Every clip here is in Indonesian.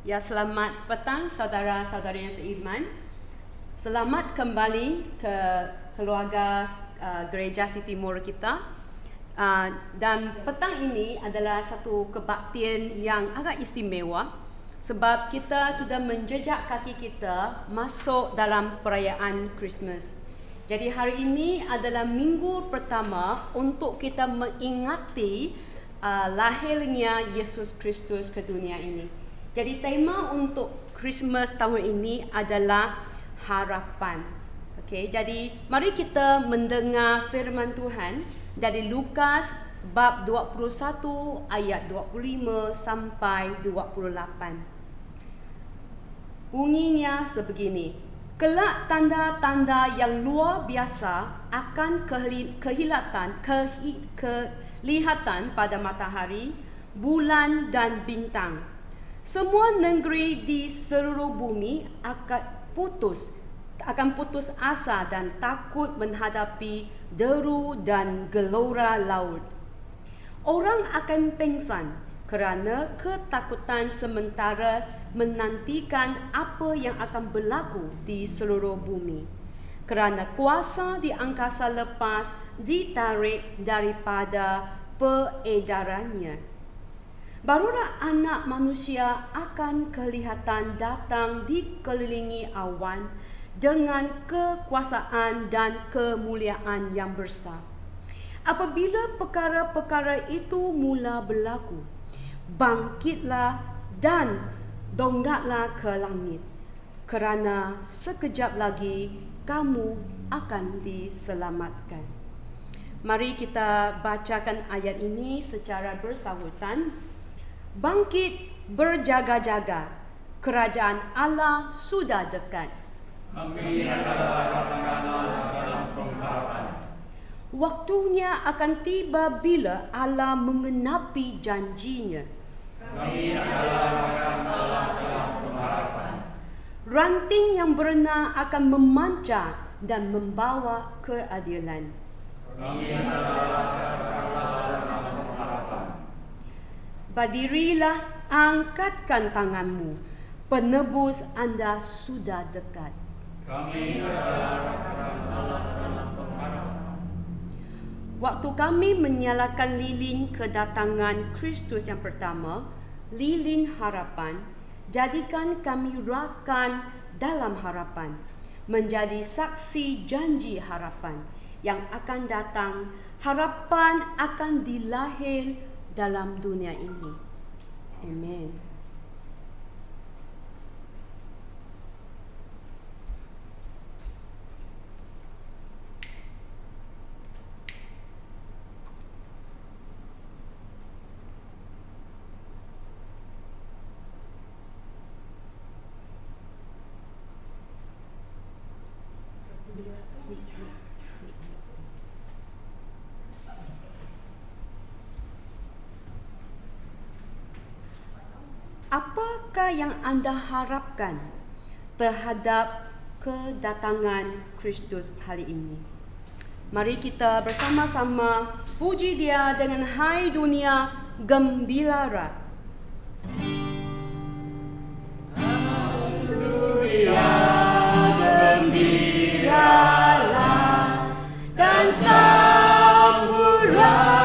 Ya, selamat petang saudara-saudari yang seiman. Selamat kembali ke keluarga Gereja City Mall kita. Dan petang ini adalah satu kebaktian yang agak istimewa sebab kita sudah menjejak kaki kita masuk dalam perayaan Christmas. Jadi hari ini adalah minggu pertama untuk kita mengingati lahirnya Yesus Kristus ke dunia ini. Jadi tema untuk Christmas tahun ini adalah harapan. Okey, jadi mari kita mendengar firman Tuhan dari Lukas bab 21 ayat 25 sampai 28. Bunyinya sebegini: kelak tanda-tanda yang luar biasa akan kelihatan pada matahari, bulan dan bintang. Semua negeri di seluruh bumi akan putus asa dan takut menghadapi deru dan gelora laut. Orang akan pingsan kerana ketakutan sementara menantikan apa yang akan berlaku di seluruh bumi. Kerana kuasa di angkasa lepas ditarik daripada peredarannya. Barulah anak manusia akan kelihatan datang dikelilingi awan dengan kekuasaan dan kemuliaan yang besar. Apabila perkara-perkara itu mula berlaku, bangkitlah dan dongkatlah ke langit, kerana sekejap lagi kamu akan diselamatkan. Mari kita bacakan ayat ini secara bersahutan. Bangkit, berjaga-jaga, kerajaan Allah sudah dekat. Kami adalah rakan Allah dalam pengharapan. Waktunya akan tiba bila Allah mengenapi janjinya. Kami adalah rakan Allah dalam pengharapan. Ranting yang berenang akan memancar dan membawa keadilan. Kami adalah rakan Allah dalam pengharapan. Berdirilah, angkatkan tanganmu, penebus anda sudah dekat. Kami adalah rakan Allah dalam pengharapan. Waktu kami menyalakan lilin kedatangan Kristus yang pertama, lilin harapan, jadikan kami rakan dalam harapan, menjadi saksi janji harapan yang akan datang. Harapan akan dilahir dalam dunia ini. Amen. Apakah yang anda harapkan terhadap kedatangan Kristus hari ini? Mari kita bersama-sama puji Dia dengan hai dunia gembira. Dunia gembiralah dan sambut Rajamu.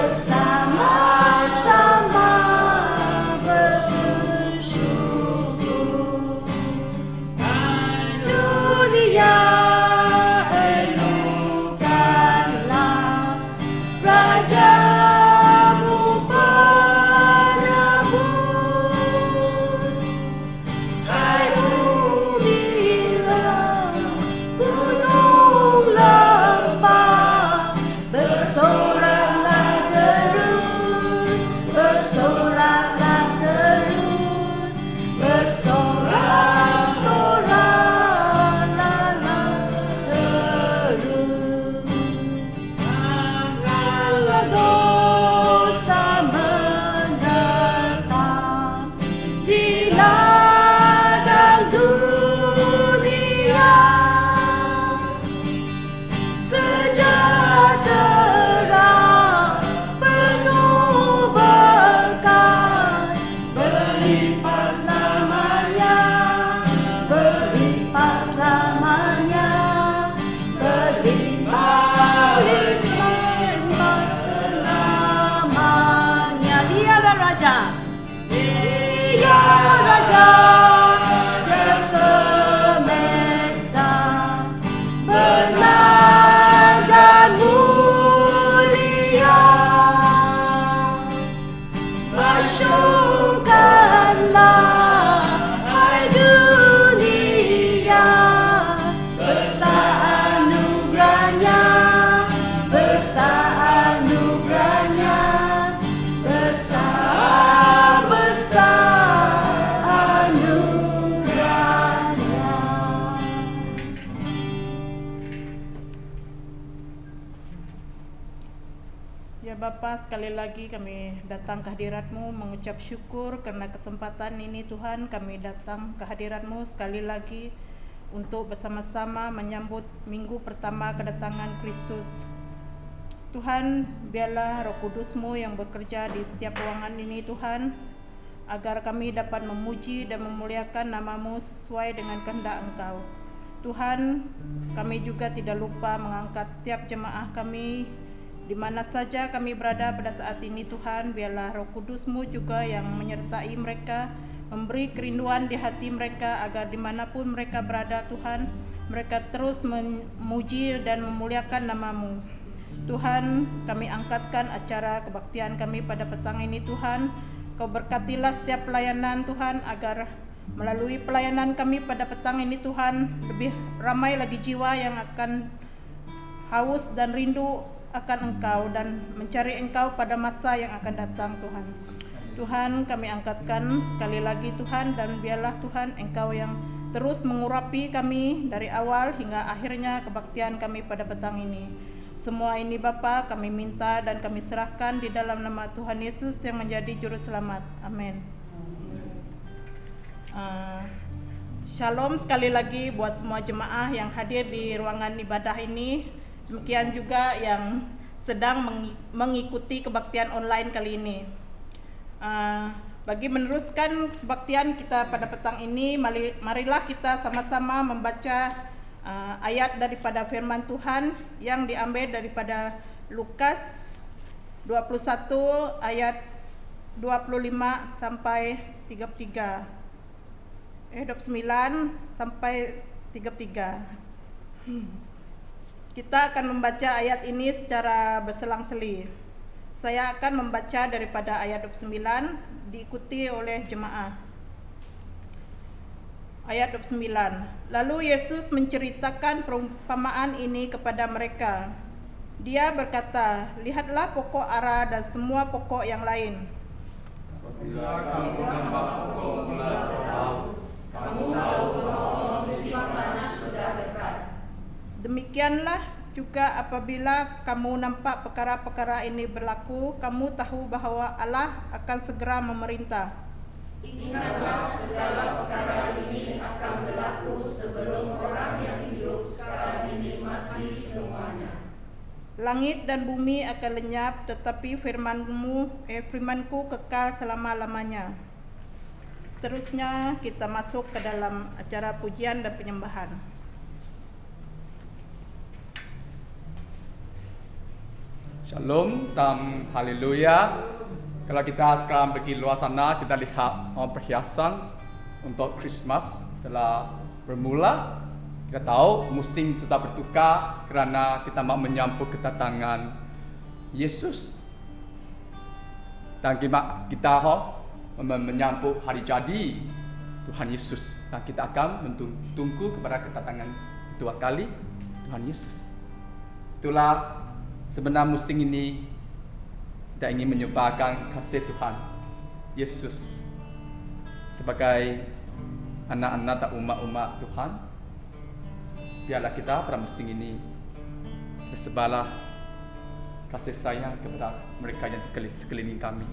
Bersama Ya Bapa, sekali lagi kami datang ke hadirat-Mu mengucap syukur karena kesempatan ini Tuhan, kami datang ke hadirat-Mu sekali lagi untuk bersama-sama menyambut minggu pertama kedatangan Kristus. Tuhan, biarlah Roh Kudus-Mu yang bekerja di setiap ruangan ini Tuhan, agar kami dapat memuji dan memuliakan nama-Mu sesuai dengan kehendak Engkau. Tuhan, kami juga tidak lupa mengangkat setiap jemaah kami di mana saja kami berada pada saat ini Tuhan. Biarlah Roh Kudus-Mu juga yang menyertai mereka, memberi kerinduan di hati mereka agar dimanapun mereka berada Tuhan, mereka terus memuji dan memuliakan nama-Mu. Tuhan, kami angkatkan acara kebaktian kami pada petang ini Tuhan. Kau berkatilah setiap pelayanan Tuhan, agar melalui pelayanan kami pada petang ini Tuhan, lebih ramai lagi jiwa yang akan haus dan rindu akan Engkau dan mencari Engkau pada masa yang akan datang Tuhan. Tuhan, kami angkatkan sekali lagi Tuhan, dan biarlah Tuhan Engkau yang terus mengurapi kami dari awal hingga akhirnya kebaktian kami pada petang ini. Semua ini Bapa kami minta dan kami serahkan di dalam nama Tuhan Yesus yang menjadi juru selamat. Amin. Shalom sekali lagi buat semua jemaah yang hadir di ruangan ibadah ini. Demikian juga yang sedang mengikuti kebaktian online kali ini. Bagi meneruskan kebaktian kita pada petang ini, marilah kita sama-sama membaca ayat daripada firman Tuhan yang diambil daripada Lukas 21 ayat 25 sampai 33. 29 sampai 33. Kita akan membaca ayat ini secara berselang-seli. Saya akan membaca daripada ayat 29, diikuti oleh jemaah. Ayat 29. Lalu Yesus menceritakan perumpamaan ini kepada mereka. Dia berkata, lihatlah pokok ara dan semua pokok yang lain. Apabila kamu nampak pokok mulai berdaun, kamu tahu bahwa musim panas sudah dekat. Demikianlah juga apabila kamu nampak perkara-perkara ini berlaku, kamu tahu bahwa Allah akan segera memerintah. Ingatlah segala perkara ini akan berlaku sebelum orang yang hidup sekarang ini mati semuanya. Langit dan bumi akan lenyap, tetapi firmanku kekal selama-lamanya. Seterusnya kita masuk ke dalam acara pujian dan penyembahan. Shalom dan haleluya. Kalau kita sekarang pergi luar sana, kita lihat perhiasan untuk Christmas telah bermula. Kita tahu musim sudah bertukar kerana kita mau menyambut kedatangan Yesus. Dan kita menyambut hari jadi Tuhan Yesus. Dan kita akan menunggu kepada kedatangan kedua kali Tuhan Yesus. Itulah sebenarnya musim ini kita ingin menyebarkan kasih Tuhan Yesus sebagai anak-anak dan umat-umat Tuhan. Biarlah kita pada musim ini tersebarlah kasih sayang kepada mereka yang di sekeliling kami.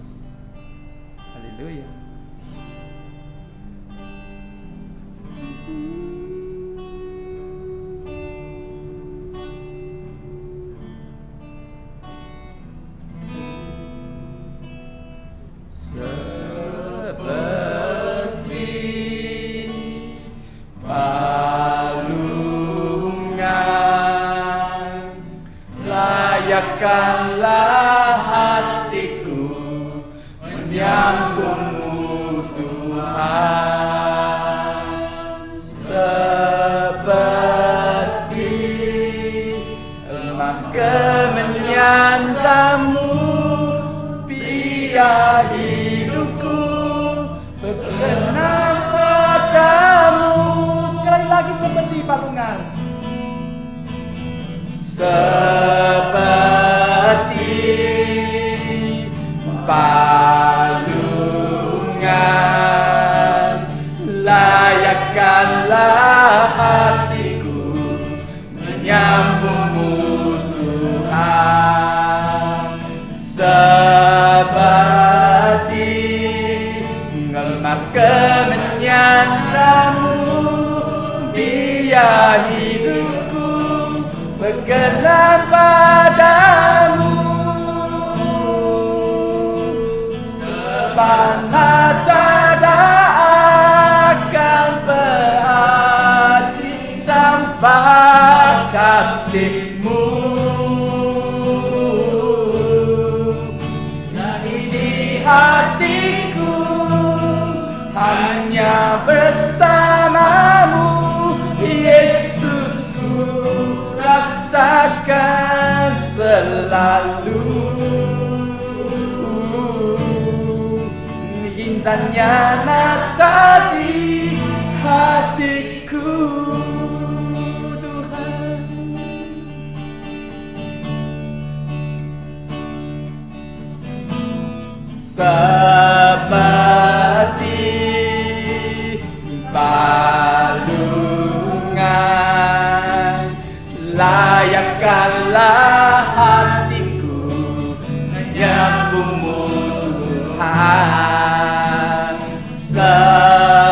Haleluya. Layakkanlah hatiku menyambutmu Tuhan, seperti emas kemenyantamu, biar hidupku berkenan padamu. Sekali lagi seperti palungan. Seperti palungan, layakkanlah hatiku menyambutmu Tuhan, berkenan padamu. Sepanah tiada akan berarti tanpa kasih-Mu. Jadi di hatiku hanya bersama-Mu, Yesusku, rasakan selalu. Indahnya nada di hatiku, Tuhan. Seperti balungan, layakkanlah hatiku menyambung-Mu, Tuhan. Seperti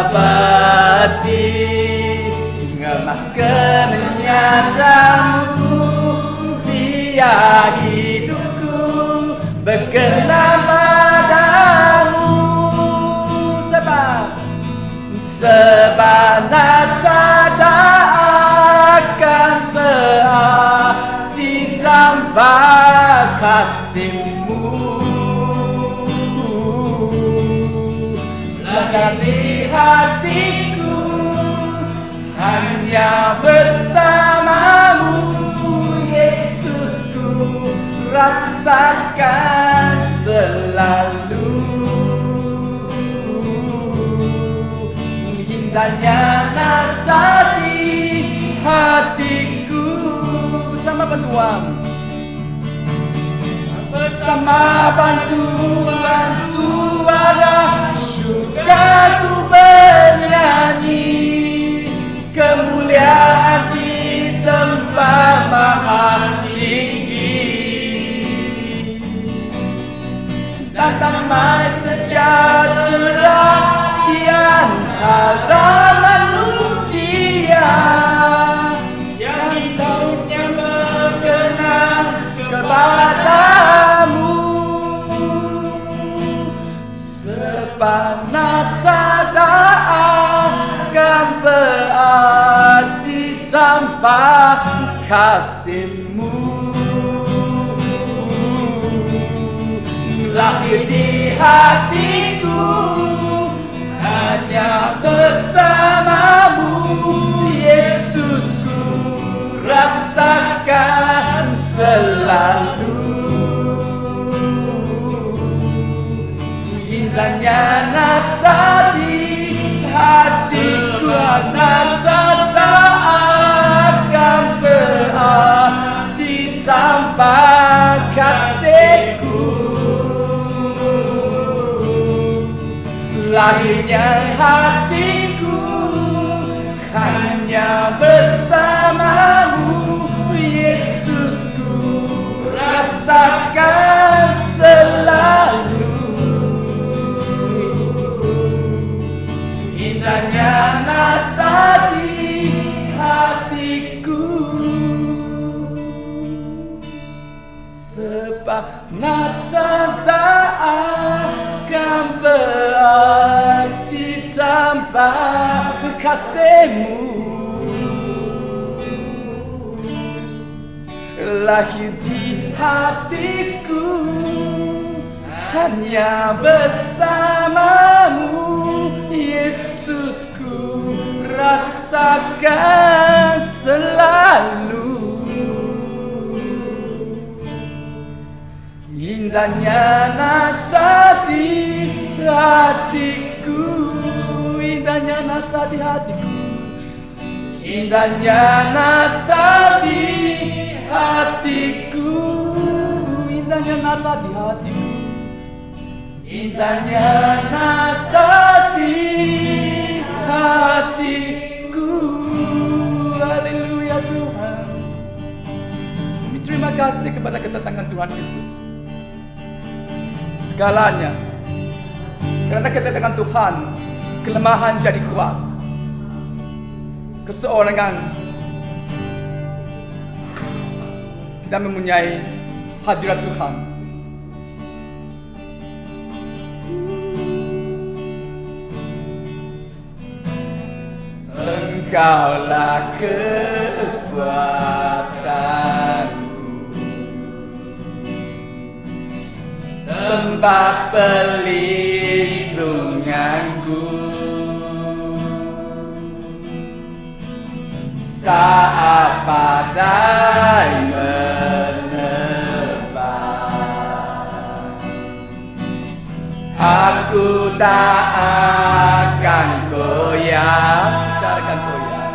ngemas kenyataanmu, biar hidupku berkenan padamu. Sebab nada akan berarti tanpa kasih-Mu. Lekat di hatiku hanya bersama-Mu, Yesusku, rasakan selalu. Indahnya nada di hatiku, bersama bantuan, bersama bantuan suara syurgaku bernyanyi, kemuliaan di tempat maha tinggi, dan damai sejahtera di antara manusia yang hidupnya berkenan kepadamu. Sepanah tiada akan berarti tanpa kasih-Mu. Lahir di hatiku hanya bersama-Mu, Yesusku, rasakan selalu. Indahnya nada di hatiku, nada akan berarti tanpa kasih-Ku. Lahirnya hatiku hanya bersama-Mu, Yesusku, rasakan selalu. Indahnya nada di hatiku, sebab nada akan berarti tanpa kasih-Mu. Lahir di hatiku hanya bersama-Mu, Yesusku, rasakan selalu. Indahnya nada di hatiku, indahnya nada di hatiku, indahnya nada di hatiku, indahnya nada di hatiku, indahnya nada di hatiku. Haleluya Tuhan. Kami terima kasih kepada kedatangan Tuhan Yesus. Segalanya, karena kedatangan Tuhan, kelemahan jadi kuat, keseorangan dan mempunyai hadirat Tuhan. Engkaulah kekuatanku, tempat perlindunganku saat badai menerbang. Aku tak akan goyah, tak akan goyah.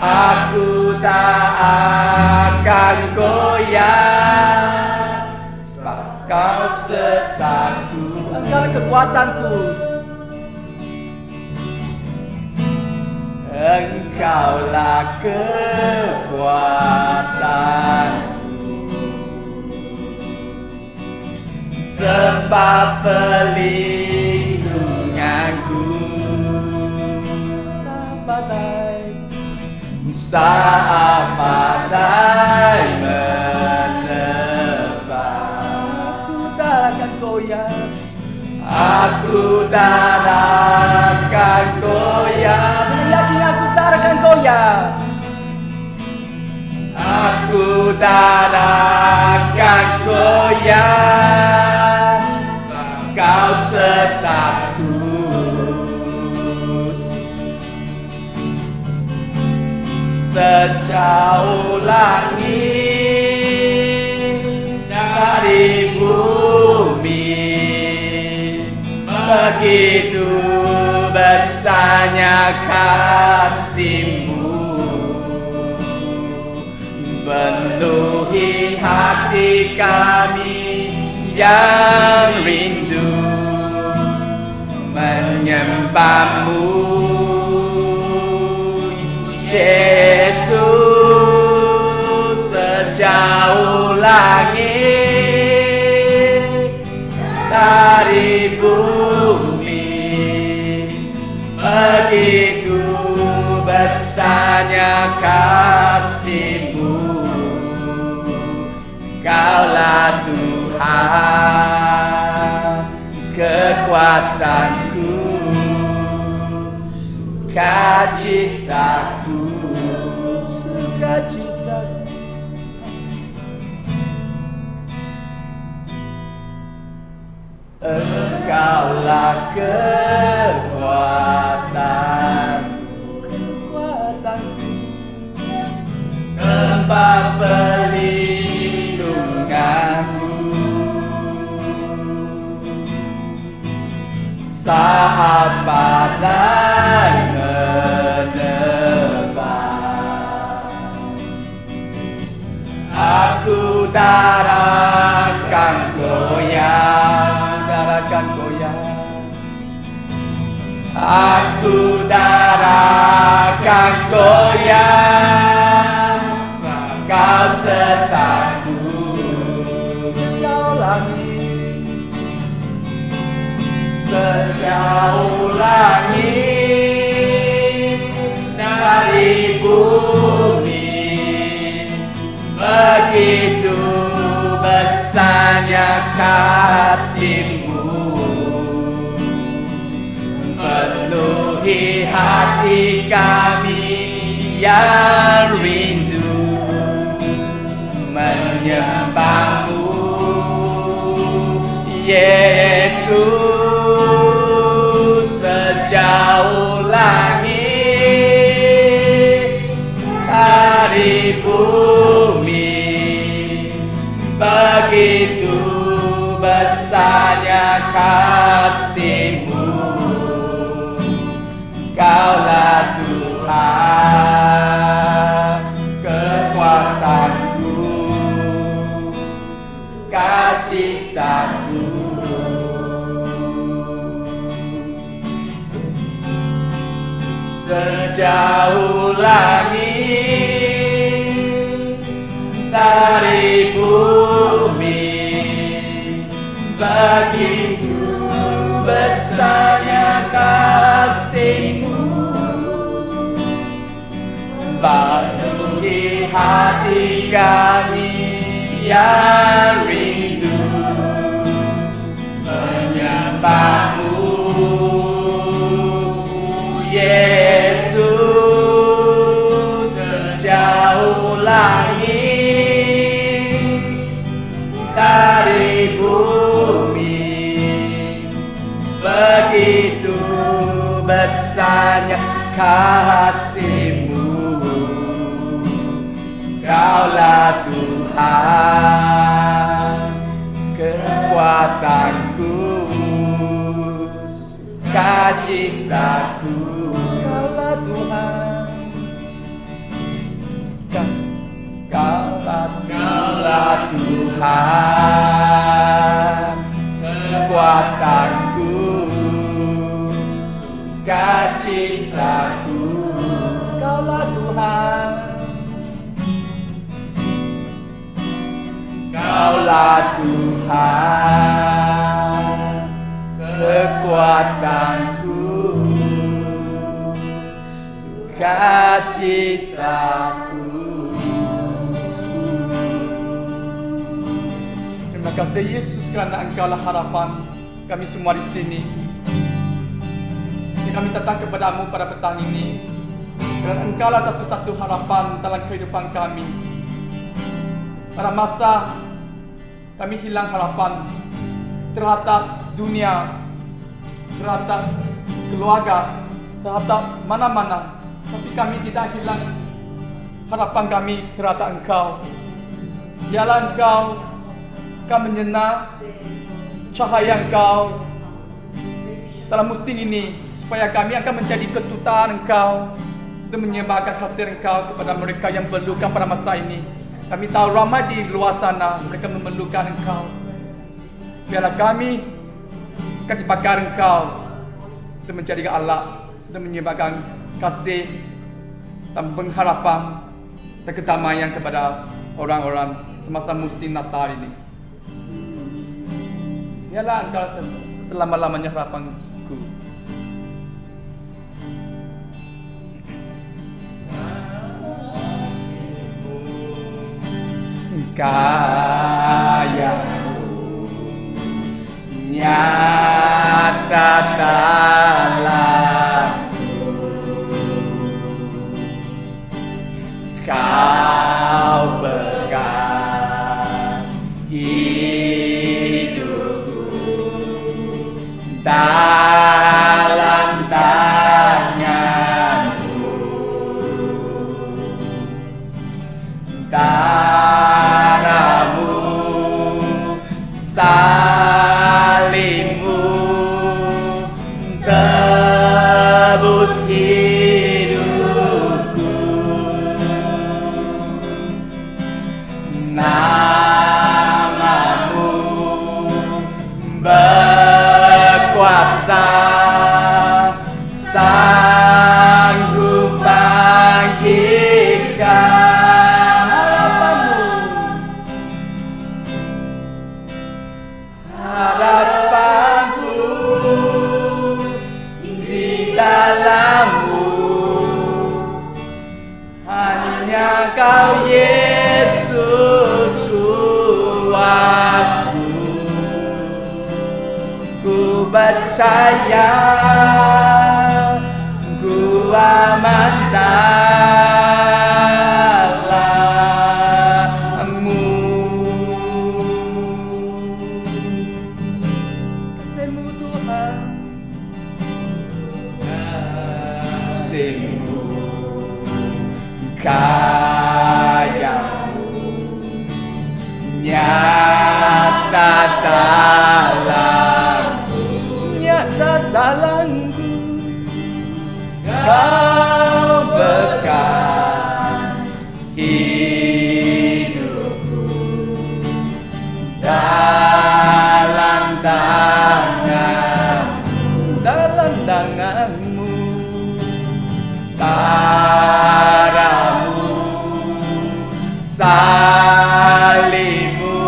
Aku tak akan goyah, sebab Kau sertaku. Engkaulah kekuatanku. Engkaulah kekuatanku, tempat perlindunganku saat badai menerbang. Aku tak akan goyah, aku tak akan goyah. Dengan yakin aku tak akan goyah. Aku tak akan goyah, Kau sertaku. Sejauh langit dari bumi, begitu besarnya kasih-Mu, penuhi hati kami yang rindu menyembah-Mu, Yesus. Sejauh langit dari bumi, begitu besarnya kasih-Mu. Kaulah Tuhan kekuatanku, sukacitaku, sukacitaku. Engkaulah kekuatanku, kekuatanku, tempat perlindunganku saat badai menerbang. Aku tak akan goyah, tak akan goyah. Aku tak akan goyah, sebab Kau sertaku. Sejauh langit, sejauh langit dari bumi, begitu besarnya kasih-Mu, penuhi hati kami yang rindu menyembah-Mu, Yesus. Sejauh langit dari bumi, begitu besarnya kasih-Mu. Kaulah Tuhan kekuatanku, sukacitaku. Sejauh langit dari bumi, begitu besarnya kasih-Mu, penuhi hati kami yang rindu menyembah-Mu, Yesus. Sejauh langit dari bumi, begitu besarnya kasih-Mu. Kaulah Tuhan, kekuatanku, sukacitaku. Kaulah Tuhan, Kaulah Tuhan, kekuatanku, sukacitaku. Kaulah Tuhan, Kaulah Tuhan, kekuatanku, sukacitaku. Terima kasih Yesus kerana Engkaulah harapan kami semua di sini. Kami datang kepada-Mu pada petang ini kerana Engkaulah satu-satu harapan dalam kehidupan kami. Pada masa kami hilang harapan terhadap dunia, terhadap keluarga, terhadap mana-mana, tapi kami tidak hilang harapan kami terhadap Engkau. Biarlah Engkau akan menyena cahaya Engkau dalam musim ini, supaya kami akan menjadi kedutaan Engkau untuk menyebarkan kasih Engkau kepada mereka yang berluka pada masa ini. Kami tahu ramai di luar sana mereka memerlukan Engkau. Biarlah kami akan dipakai Engkau untuk menjadi alat untuk menyebarkan kasih dan pengharapan dan kedamaian kepada orang-orang semasa musim Natal ini. Biarlah Engkau selama-lamanya harapanku. Kaya-Mu nyata dalamku, Kau pegang hidupku dalam tangan-Mu. Darah-Mu, salib-Mu tebus hidupku. Nama-Mu berkuasa, sanggup bangkitkan harapanku di dalam-Mu. Hanya Kau Yesus kuatku, ku percaya, ku aman dalam-Mu. Kasih-Mu Tuhan, kasih-Mu, kaya-Mu nyata dalamku, nyata dalamku. Kau pegang hidupku dalam tangan-Mu, dalam tangan-Mu. Darah-Mu, salib-Mu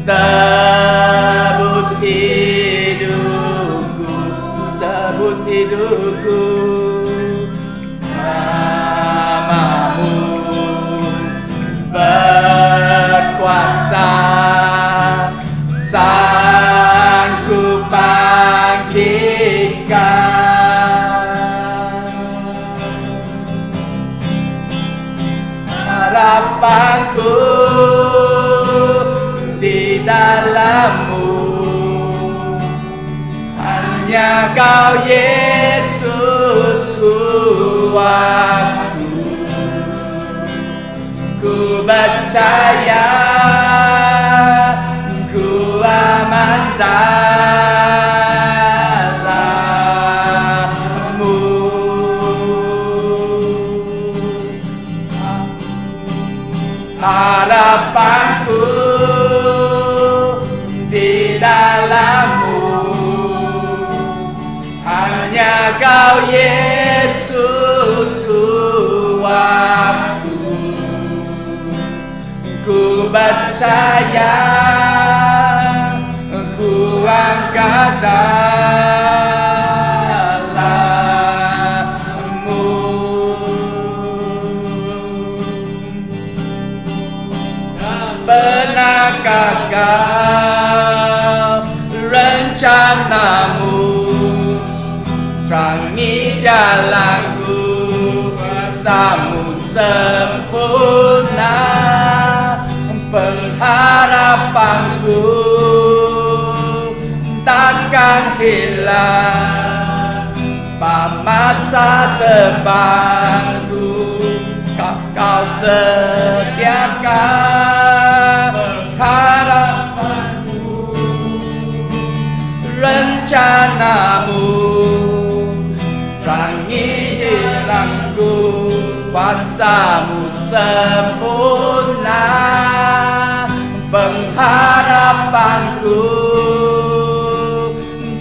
tebus hidupku, tebus hidupku. Nama-Mu kuasa, sanggup bangkitkan. Harapanku di dalam-Mu, hanya Kau Yesus kuatku. Ku percaya, ku aman dalam-Mu. Harapanku di dalam-Mu, hanya Kau Yesus kuatku. Ku percaya, ku angkat dalam-Mu. Pernahkah Kau rencana-Mu terangi jalanku, kuasa-Mu sempurna. Pengharapanku takkan hilang, sebab masa depanku Kau sediakan. Harapanku, rencana-Mu terangi hilangku, kuasa-Mu sempurna. Pengharapanku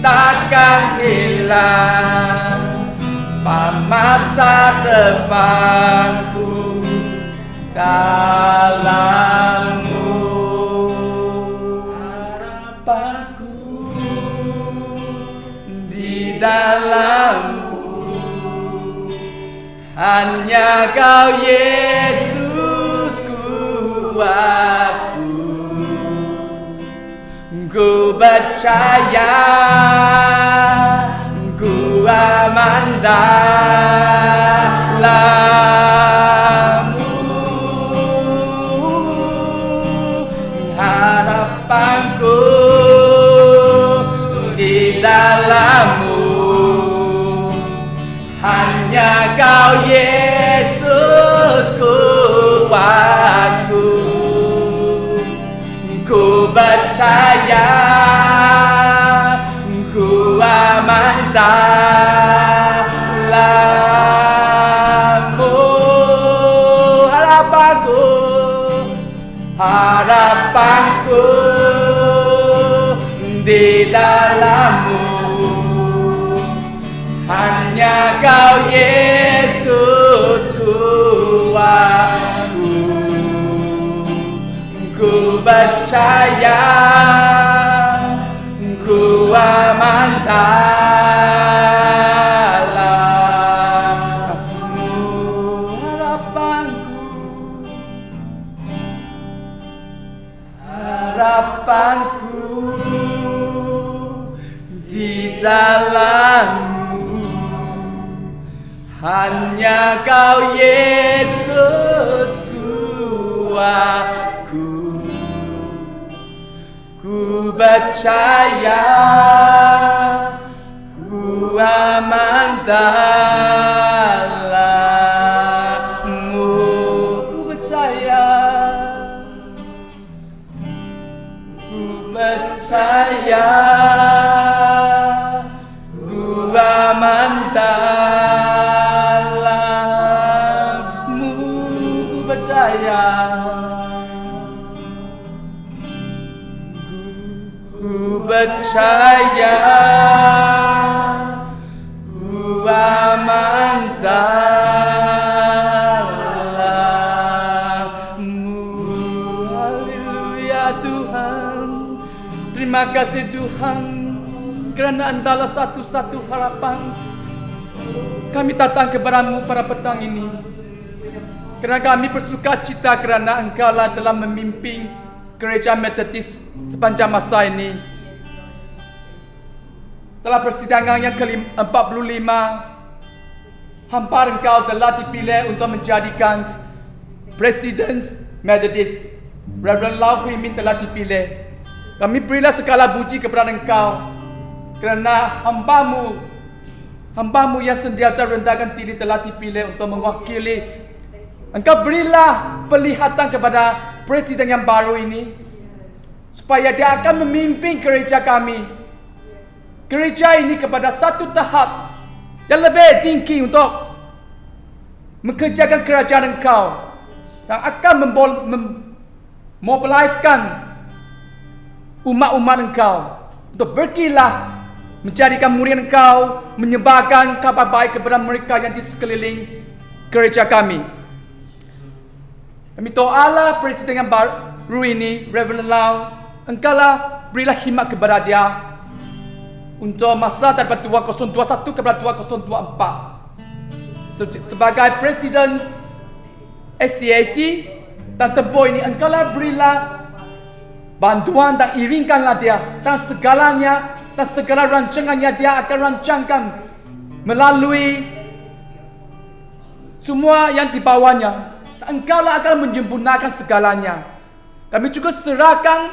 takkan hilang, sebab masa depanku dalam-Mu. Harapanku di dalam-Mu, hanya Kau Yesus kuatku. Ku percaya, ku aman dalam-Mu. Harapanku di dalam-Mu, hanya Kau Yesus kuatku. Ku percaya, ku aman dalam-Mu. Harapanku di dalam-Mu, hanya Kau Yesus kuatku. Ku percaya, ku aman dalam-Mu. Harapanku di dalam-Mu, hanya Kau Yesus kuatku. Ku percaya, ku aman dalam-Mu. Ku percaya, ku percaya, ku aman dalam-Mu. Ku percaya, ku percaya, ku aman dalam-Mu. Haleluya Tuhan. Terima kasih Tuhan, kerana Engkaulah satu-satu harapan. Kami datang kepada-Mu pada petang ini, kerana kami bersuka cita kerana Engkaulah telah memimpin Gereja Metodis sepanjang masa ini. Dalam persidangan yang ke-45, hamba engkau telah dipilih untuk menjadikan Presiden Metodis. Reverend Lau Hui Min telah dipilih. Kami berilah segala puji kepada engkau kerana hambamu yang sentiasa rendahkan diri telah dipilih untuk mewakili. Engkau berilah penglihatan kepada Presiden yang baru ini supaya dia akan memimpin gereja kami, gereja ini kepada satu tahap yang lebih tinggi untuk mengerjakan kerajaan engkau dan akan memobiliskan umat-umat engkau untuk berkilah menjadikan murid engkau, menyebarkan kabar baik kepada mereka yang di sekeliling gereja kami. Kami doalah Presiden yang baru ini, Reverend Lau, engkaulah berilah hikmat kepada dia untuk masa daripada 2021 kepada 2024. Sebagai Presiden SCAC dan tempoh ini, engkaulah berilah bantuan dan iringkanlah dia dan segalanya dan segala rancangannya dia akan rancangkan melalui semua yang di bawahnya. Engkaulah akan menyempurnakan segalanya. Kami juga serahkan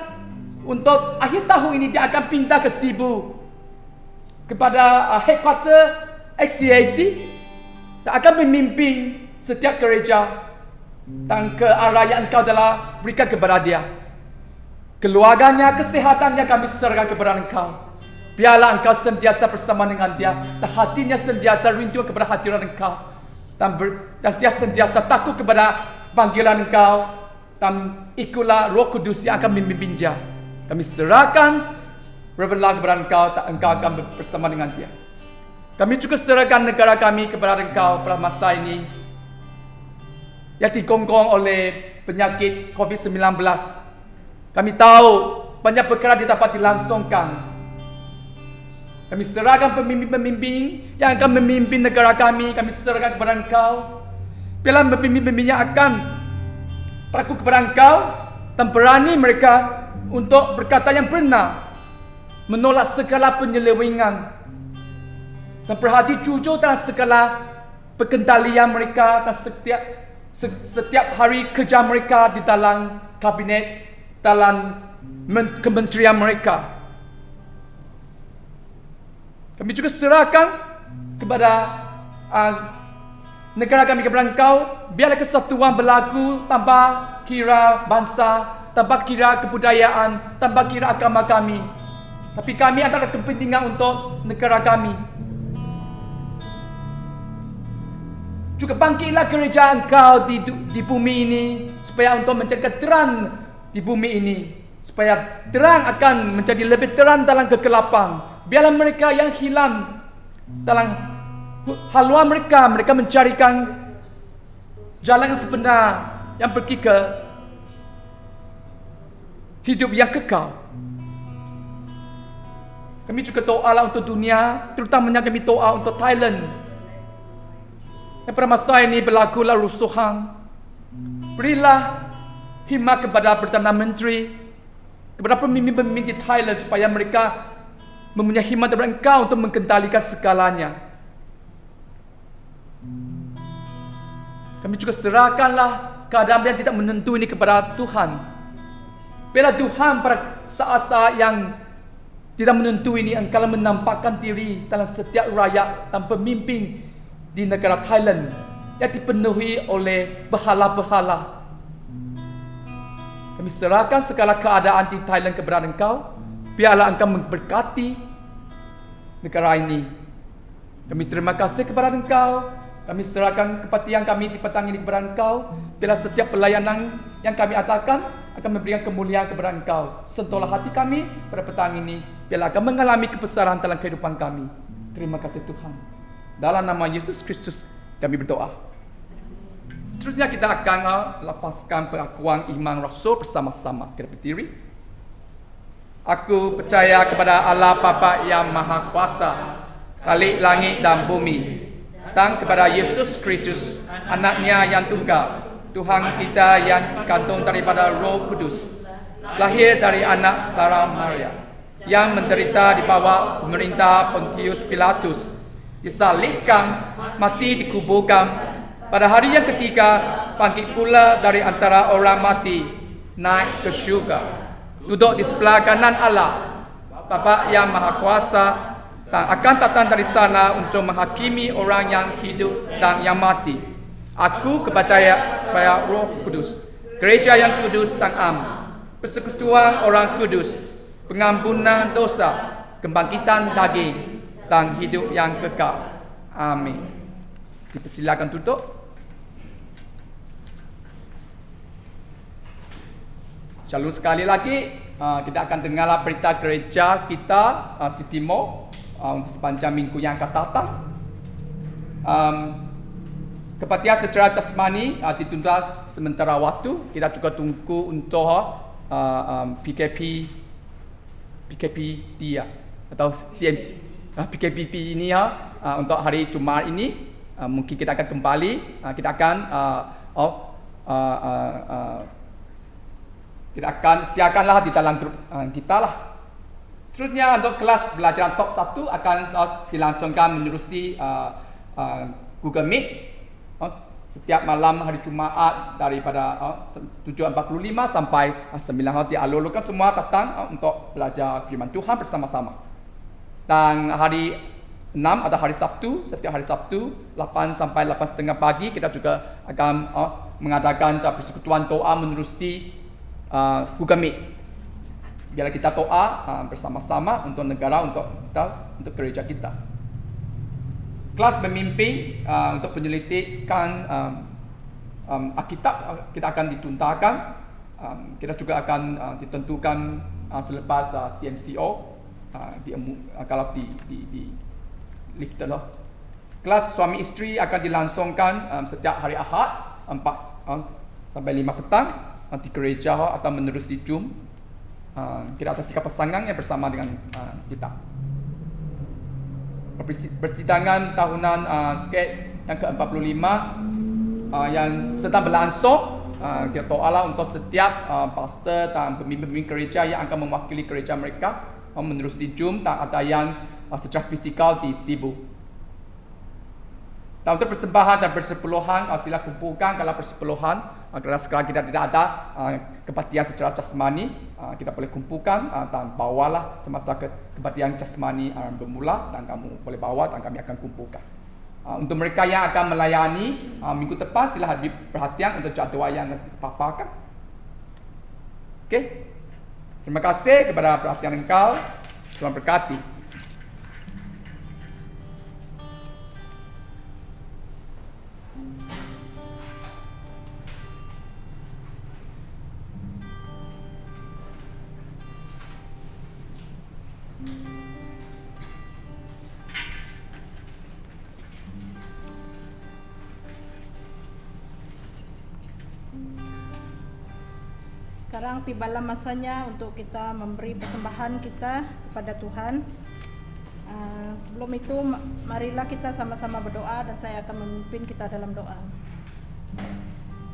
untuk akhir tahun ini dia akan pindah ke Sibu kepada headquarter XCAC dan akan memimpin setiap gereja dan ke arah yang engkau telah berikan kepada dia. Keluarganya, kesehatannya kami serahkan kepada engkau. Biarlah engkau sentiasa bersama dengan dia dan hatinya sentiasa rindu kepada hadirat engkau dan dia sentiasa takut kepada panggilan engkau dan ikutlah Roh Kudus yang akan memimpin dia. Kami serahkan Reverend Lau kepada engkau dan engkau akan bersama dengan dia. Kami juga serahkan negara kami kepada engkau pada masa ini yang digonggong oleh penyakit COVID-19. Kami tahu banyak perkara tidak dapat dilangsungkan. Kami serahkan pemimpin-pemimpin yang akan memimpin negara kami. Kami serahkan kepada engkau. Biarlah pemimpin-pemimpin yang akan takut kepada engkau dan berani mereka untuk berkata yang benar, menolak segala penyelewengan dan berhati jujur dalam segala pengendalian mereka dan setiap hari kerja mereka di dalam kabinet, dalam kementerian mereka. Kami juga serahkan kepada negara kami kepada engkau. Biarlah kesatuan berlaku tanpa kira bangsa, tanpa kira kebudayaan, tanpa kira agama kami. Tapi kami adalah kepentingan untuk negara kami. Juga bangkitlah gereja engkau di bumi ini supaya untuk menjadikan terang di bumi ini, supaya terang akan menjadi lebih terang dalam kegelapan. Biarlah mereka yang hilang dalam haluan mereka mencarikan jalan yang sebenar yang pergi ke hidup yang kekal. Kami juga doalah untuk dunia, terutamanya kami doa untuk Thailand. Yang pada masa ini berlakulah rusuhan. Berilah hikmat kepada Perdana Menteri, kepada pemimpin-pemimpin di Thailand supaya mereka mempunyai hikmat daripada engkau untuk mengendalikan segalanya. Kami juga serahkanlah keadaan yang tidak menentu ini kepada Tuhan. Biarlah Tuhan pada saat-saat yang tidak menentu ini engkau menampakkan diri dalam setiap rakyat dan pemimpin di negara Thailand yang dipenuhi oleh berhala-berhala. Kami serahkan segala keadaan di Thailand kepada engkau. Biarlah engkau memberkati negara ini. Kami terima kasih kepada engkau. Kami serahkan kepatihan kami di petang ini kepada engkau. Biarlah setiap pelayanan yang kami adakan akan memberikan kemuliaan kepada engkau. Sentuhlah hati kami pada petang ini. Biarlah akan mengalami kebesaran dalam kehidupan kami. Terima kasih Tuhan. Dalam nama Yesus Kristus kami berdoa. Seterusnya kita akan lafazkan pengakuan iman Rasul bersama-sama. Kita berdiri. Aku percaya kepada Allah Bapa yang Maha Kuasa, Khalik langit dan bumi, dan kepada Yesus Kristus, Anak-Nya yang tunggal, Tuhan kita yang kandung daripada Roh Kudus, lahir dari anak darah Maria, yang menderita di bawah pemerintah Pontius Pilatus, disalibkan, mati, dikuburkan, pada hari yang ketiga bangkit pula dari antara orang mati, naik ke syurga, duduk di sebelah kanan Allah, Bapa yang Maha Kuasa, dan akan datang dari sana untuk menghakimi orang yang hidup dan yang mati. Aku percaya pada Roh Kudus, gereja yang kudus dan am, persekutuan orang kudus, pengampunan dosa, kebangkitan daging, dan hidup yang kekal. Amin. Dipersilakan tutup. Shalom sekali lagi. Kita akan dengarlah berita gereja kita City Mall untuk sepanjang minggu yang akan datang. Kebaktian secara jasmani ditunda sementara waktu. Kita juga tunggu untuk PKP dia atau CMC. PKP ini untuk hari Jumaat ini mungkin kita akan kembali. Kita akan siarkanlah di dalam grup kita lah. Seterusnya untuk kelas belajar top 1 akan dilangsungkan menerusi Google Meet setiap malam hari Jumaat daripada 7.45 sampai 9 dialurkan semua datang untuk belajar firman Tuhan bersama-sama. Dan hari 6 atau hari Sabtu, setiap hari Sabtu 8 sampai 8.30 pagi kita juga akan mengadakan persekutuan doa menerusi Google Meet. Biarlah kita doa bersama-sama untuk negara, untuk gereja kita. Kelas pemimpin untuk penyelidikan Alkitab kita akan dituntakan. Kita juga akan ditentukan selepas CMCO kalau di lifter lah. Kelas suami isteri akan dilangsungkan setiap hari Ahad 4 sampai 5 petang di gereja atau menerusi Zoom. Kita ada 3 pasangan yang bersama dengan kita. Persidangan tahunan SKED yang ke-45 yang sedang berlangsung. Kita doalah untuk setiap pastor dan pemimpin gereja yang akan mewakili gereja mereka menerusi Zoom, dan ada yang secara fisikal di Cebu. Dan untuk persembahan dan persepuluhan, sila kumpulkan kalau persepuluhan. Kerana sekarang kita tidak ada kebaktian secara jasmani, kita boleh kumpulkan dan bawalah semasa kebaktian jasmani bermula, dan kamu boleh bawa dan kami akan kumpulkan. Untuk mereka yang akan melayani minggu depan, sila lebih perhatian untuk jadual yang dipaparkan. Okey. Terima kasih kepada perhatian engkau. Tuhan berkati. Sekarang tibalah masanya untuk kita memberi persembahan kita kepada Tuhan. Sebelum itu, marilah kita sama-sama berdoa dan saya akan memimpin kita dalam doa.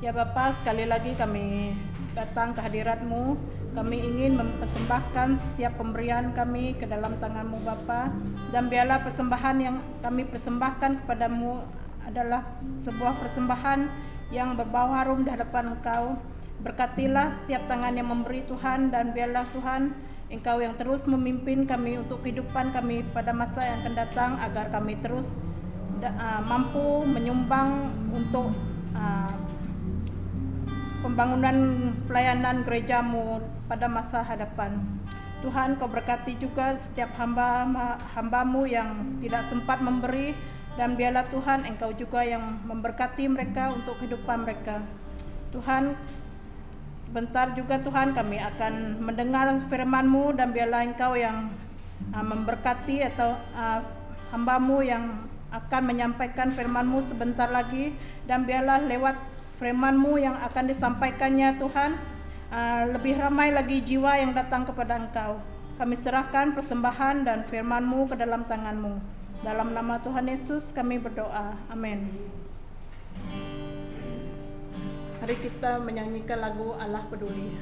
Ya Bapa, sekali lagi kami datang ke hadirat-Mu. Kami ingin mempersembahkan setiap pemberian kami ke dalam tangan-Mu Bapa. Dan biarlah persembahan yang kami persembahkan kepada-Mu adalah sebuah persembahan yang berbau harum di hadapan Engkau. Berkatilah setiap tangan yang memberi Tuhan, dan biarlah Tuhan Engkau yang terus memimpin kami untuk kehidupan kami pada masa yang akan datang, agar kami terus mampu menyumbang untuk pembangunan pelayanan gereja-Mu pada masa hadapan. Tuhan, Kau berkati juga setiap hamba-Mu yang tidak sempat memberi, dan biarlah Tuhan Engkau juga yang memberkati mereka untuk kehidupan mereka. Tuhan, sebentar juga Tuhan kami akan mendengar firman-Mu, dan biarlah Engkau yang memberkati atau hamba-Mu yang akan menyampaikan firman-Mu sebentar lagi, dan biarlah lewat firman-Mu yang akan disampaikannya Tuhan, lebih ramai lagi jiwa yang datang kepada Engkau. Kami serahkan persembahan dan firman-Mu ke dalam tangan-Mu. Dalam nama Tuhan Yesus kami berdoa. Amin. Mari kita menyanyikan lagu Allah Peduli.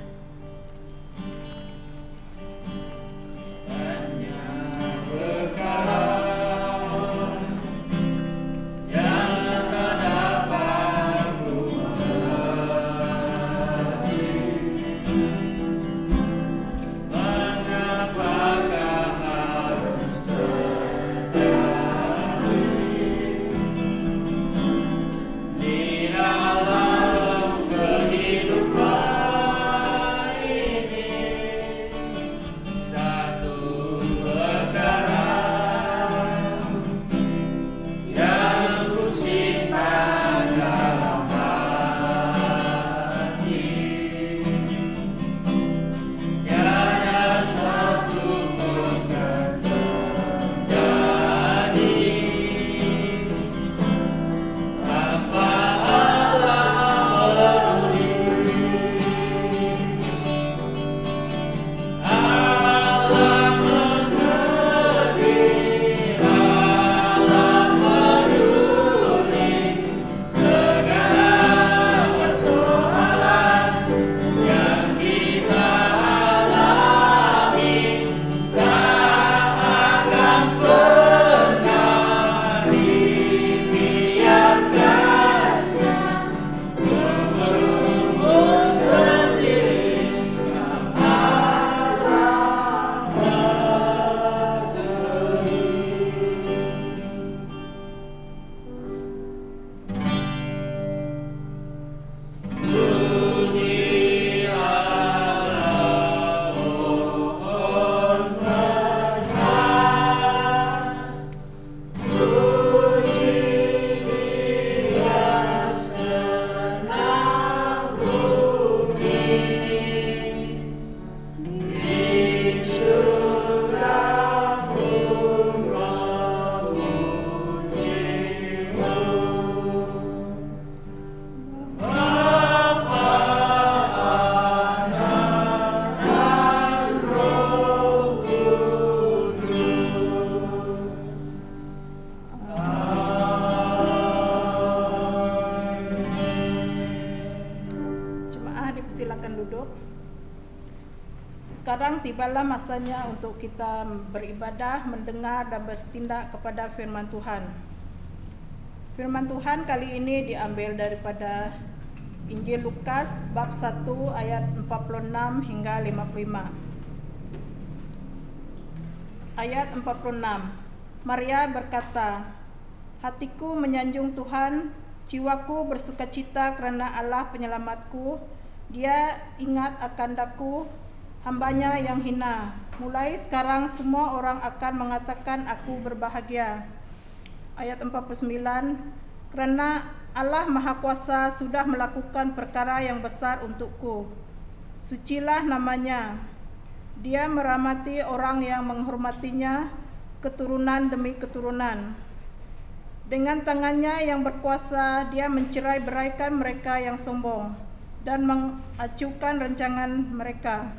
Sekarang tibalah masanya untuk kita beribadah, mendengar dan bertindak kepada firman Tuhan. Firman Tuhan kali ini diambil daripada Injil Lukas bab 1 ayat 46 hingga 55. Ayat 46. Maria berkata, "Hatiku menyanjung Tuhan, jiwaku bersukacita kerana Allah penyelamatku. Dia ingat akan daku, hambanya yang hina. Mulai sekarang semua orang akan mengatakan aku berbahagia." Ayat 49. Kerana Allah Maha Kuasa sudah melakukan perkara yang besar untukku. Sucilah namanya. Dia merahmati orang yang menghormatinya, keturunan demi keturunan. Dengan tangannya yang berkuasa, dia mencerai-beraikan mereka yang sombong dan mengacuhkan rancangan mereka.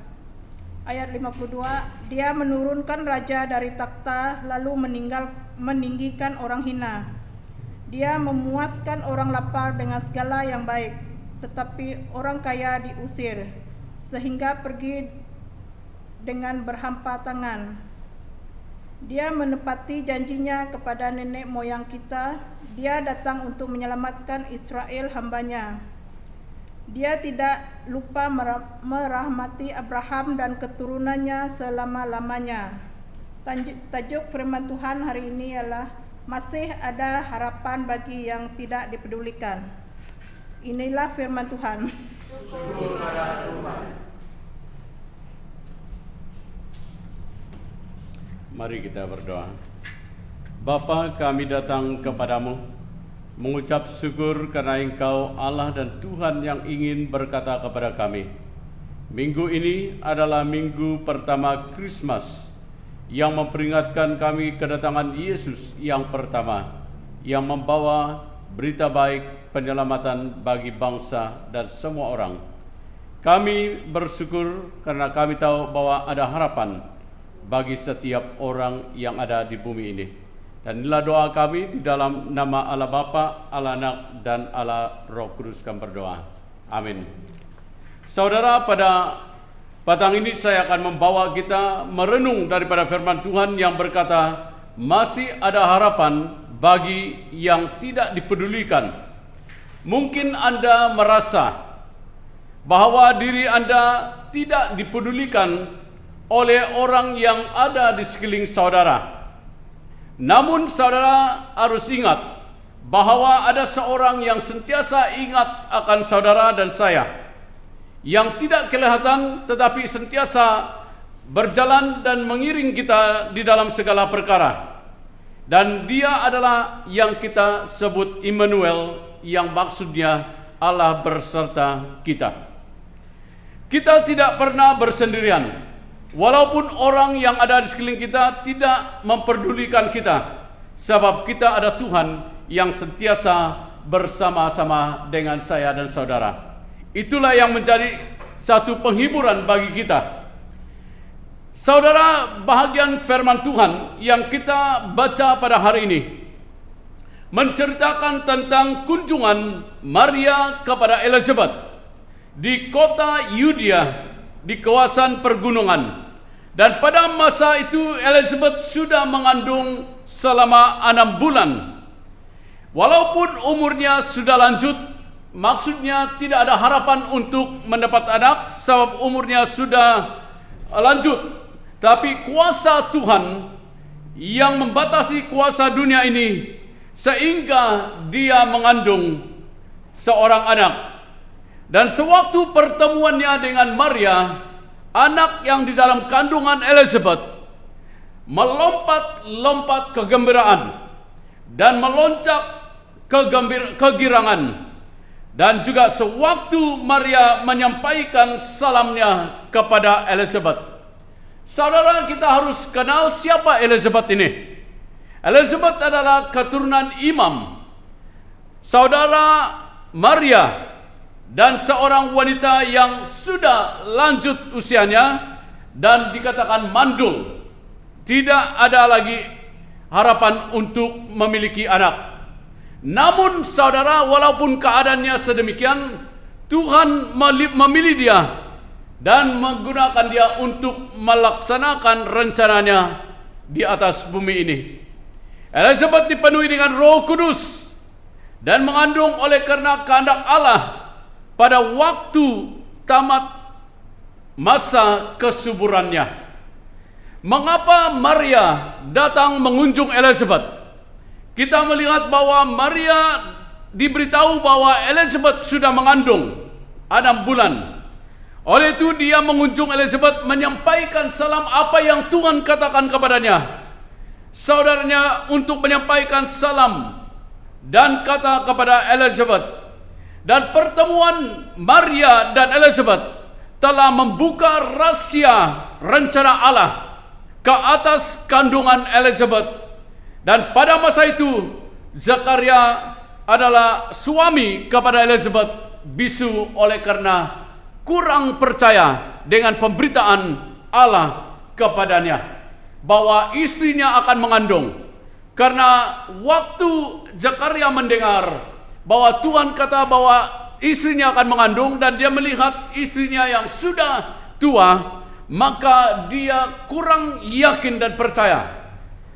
Ayat 52, dia menurunkan raja dari takhta lalu meninggikan orang hina. Dia memuaskan orang lapar dengan segala yang baik, tetapi orang kaya diusir, sehingga pergi dengan berhampa tangan. Dia menepati janjinya kepada nenek moyang kita. Dia datang untuk menyelamatkan Israel hambanya. Dia tidak lupa merahmati Abraham dan keturunannya selama-lamanya. Tajuk firman Tuhan hari ini ialah masih ada harapan bagi yang tidak dipedulikan. Inilah firman Tuhan. Syukur pada Tuhan. Mari kita berdoa. Bapa, kami datang kepadamu mengucap syukur karena Engkau Allah dan Tuhan yang ingin berkata kepada kami. Minggu ini adalah minggu pertama Krismas yang memperingatkan kami kedatangan Yesus yang pertama, yang membawa berita baik penyelamatan bagi bangsa dan semua orang. Kami bersyukur karena kami tahu bahwa ada harapan bagi setiap orang yang ada di bumi ini. Dan inilah doa kami di dalam nama Allah Bapa, Allah Anak, dan Allah Roh Kudus kami berdoa. Amin. Saudara, pada Petang ini saya akan membawa kita merenung daripada firman Tuhan yang berkata, masih ada harapan bagi yang tidak dipedulikan. Mungkin Anda merasa bahwa diri Anda tidak dipedulikan oleh orang yang ada di sekeliling saudara. Namun saudara harus ingat bahwa ada seorang yang sentiasa ingat akan saudara dan saya, yang tidak kelihatan tetapi sentiasa berjalan dan mengiring kita di dalam segala perkara. Dan dia adalah yang kita sebut Immanuel, yang maksudnya Allah berserta kita. Kita tidak pernah bersendirian, walaupun orang yang ada di sekeliling kita tidak memperdulikan kita, sebab kita ada Tuhan yang sentiasa bersama-sama dengan saya dan saudara. Itulah yang menjadi satu penghiburan bagi kita. Saudara, bahagian firman Tuhan yang kita baca pada hari ini menceritakan tentang kunjungan Maria kepada Elizabeth di kota Yudea, di kawasan pergunungan. Dan pada masa itu Elizabeth sudah mengandung selama 6 bulan. Walaupun umurnya sudah lanjut, maksudnya tidak ada harapan untuk mendapat anak sebab umurnya sudah lanjut. Tapi kuasa Tuhan yang membatasi kuasa dunia ini sehingga dia mengandung seorang anak. Dan sewaktu pertemuannya dengan Maria, anak yang di dalam kandungan Elizabeth melompat-lompat kegembiraan dan melonjak kegirangan. Dan juga sewaktu Maria menyampaikan salamnya kepada Elizabeth. Saudara, kita harus kenal siapa Elizabeth ini. Elizabeth adalah keturunan imam, saudara Maria, dan seorang wanita yang sudah lanjut usianya dan dikatakan mandul. Tidak ada lagi harapan untuk memiliki anak. Namun saudara, walaupun keadaannya sedemikian, Tuhan memilih dia dan menggunakan dia untuk melaksanakan rencananya di atas bumi ini. Elizabeth dipenuhi dengan Roh Kudus dan mengandung oleh karena kehendak Allah pada waktu tamat masa kesuburannya. Mengapa Maria datang mengunjung Elizabeth? Kita melihat bahwa Maria diberitahu bahwa Elizabeth sudah mengandung 6 bulan. Oleh itu dia mengunjung Elizabeth, menyampaikan salam apa yang Tuhan katakan kepadanya. Saudaranya untuk menyampaikan salam dan kata kepada Elizabeth. Dan pertemuan Maria dan Elizabeth telah membuka rahasia rencana Allah ke atas kandungan Elizabeth. Dan pada masa itu Zakaria adalah suami kepada Elizabeth, bisu oleh karena kurang percaya dengan pemberitaan Allah kepadanya bahwa istrinya akan mengandung. Karena waktu Zakaria mendengar bahwa Tuhan kata bahwa istrinya akan mengandung dan dia melihat istrinya yang sudah tua, maka dia kurang yakin dan percaya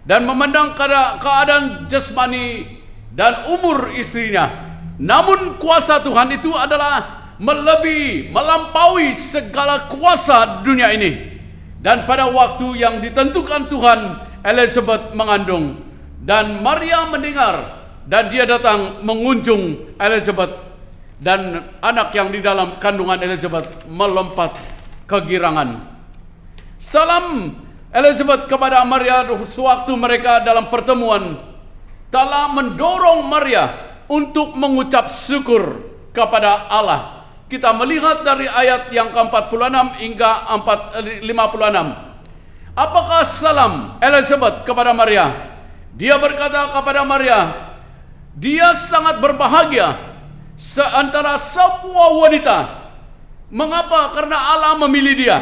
dan memandang keadaan jasmani dan umur istrinya. Namun kuasa Tuhan itu adalah melampaui segala kuasa dunia ini. Dan pada waktu yang ditentukan Tuhan, Elizabeth mengandung dan Maria mendengar. Dan dia datang mengunjung Elizabeth, dan anak yang di dalam kandungan Elizabeth melompat kegirangan. Salam Elizabeth kepada Maria sewaktu mereka dalam pertemuan telah mendorong Maria untuk mengucap syukur kepada Allah. Kita melihat dari ayat yang ke-46 hingga 56. Apakah salam Elizabeth kepada Maria? Dia berkata kepada Maria, dia sangat berbahagia seantara semua wanita. Mengapa? Karena Allah memilih dia.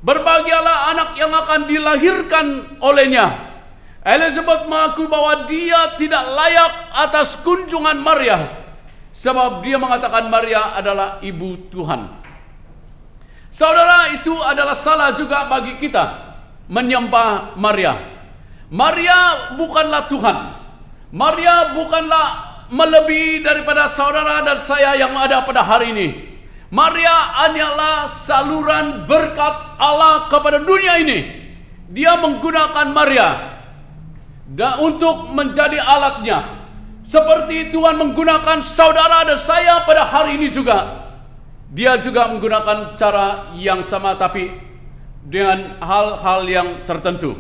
Berbahagialah anak yang akan dilahirkan olehnya. Elizabeth mengaku bahwa dia tidak layak atas kunjungan Maria, sebab dia mengatakan Maria adalah ibu Tuhan. Saudara, itu adalah salah juga bagi kita menyembah Maria. Maria bukanlah Tuhan. Maria bukanlah melebihi daripada saudara dan saya yang ada pada hari ini. Maria hanyalah saluran berkat Allah kepada dunia ini. Dia menggunakan Maria untuk menjadi alatnya. Seperti Tuhan menggunakan saudara dan saya pada hari ini juga. Dia juga menggunakan cara yang sama tapi dengan hal-hal yang tertentu.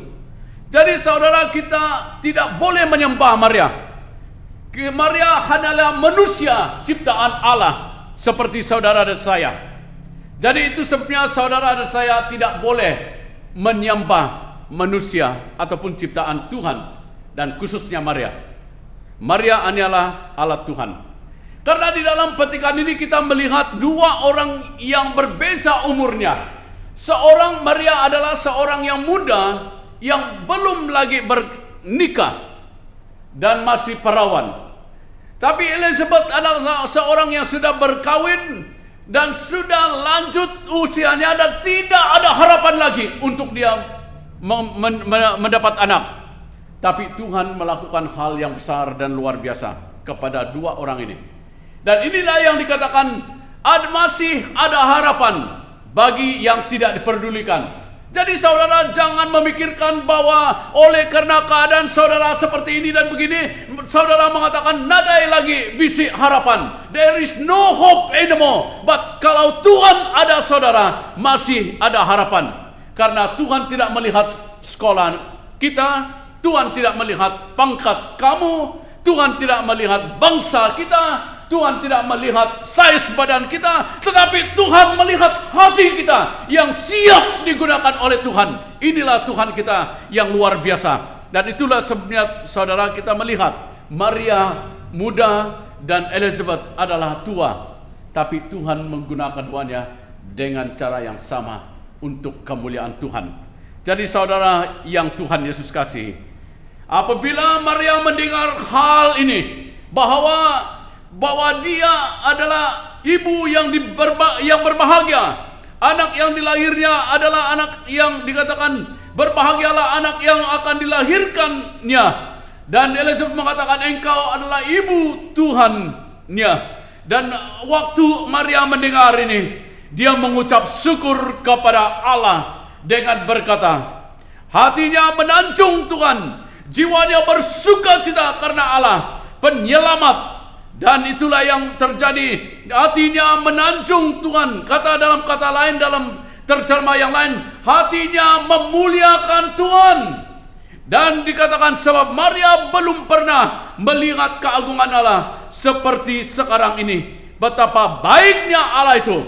Jadi saudara, kita tidak boleh menyembah Maria. Maria hanyalah manusia ciptaan Allah seperti saudara dan saya. Jadi itu sebabnya saudara dan saya tidak boleh menyembah manusia ataupun ciptaan Tuhan, dan khususnya Maria. Maria hanyalah alat Tuhan. Karena di dalam petikan ini kita melihat dua orang yang berbeza umurnya. Seorang Maria adalah seorang yang muda yang belum lagi bernikah dan masih perawan. Tapi Elizabeth adalah seorang yang sudah berkawin dan sudah lanjut usianya dan tidak ada harapan lagi untuk dia mendapat anak. Tapi Tuhan melakukan hal yang besar dan luar biasa kepada dua orang ini. Dan inilah yang dikatakan masih ada harapan bagi yang tidak diperdulikan. Jadi saudara, jangan memikirkan bahwa oleh karena keadaan saudara seperti ini dan begini, saudara mengatakan nadai lagi bisik harapan. There is no hope anymore. But kalau Tuhan ada saudara, masih ada harapan. Karena Tuhan tidak melihat sekolah kita, Tuhan tidak melihat pangkat kamu, Tuhan tidak melihat bangsa kita, Tuhan tidak melihat saiz badan kita, tetapi Tuhan melihat hati kita yang siap digunakan oleh Tuhan. Inilah Tuhan kita yang luar biasa. Dan itulah sebabnya saudara, kita melihat Maria muda dan Elizabeth adalah tua, tapi Tuhan menggunakan duanya dengan cara yang sama untuk kemuliaan Tuhan. Jadi saudara yang Tuhan Yesus kasih, apabila Maria mendengar hal ini, bahwa dia adalah ibu yang berbahagia, anak yang dilahirnya adalah anak yang dikatakan berbahagialah anak yang akan dilahirkannya. Dan Elizabeth mengatakan engkau adalah ibu Tuhannya. Dan waktu Maria mendengar ini, dia mengucap syukur kepada Allah dengan berkata, hatinya menanjung Tuhan, jiwanya bersukacita karena Allah penyelamat. Dan itulah yang terjadi, hatinya menanjung Tuhan. Dalam kata lain, dalam terjemah yang lain, hatinya memuliakan Tuhan. Dan dikatakan sebab Maria belum pernah melihat keagungan Allah seperti sekarang ini. Betapa baiknya Allah itu.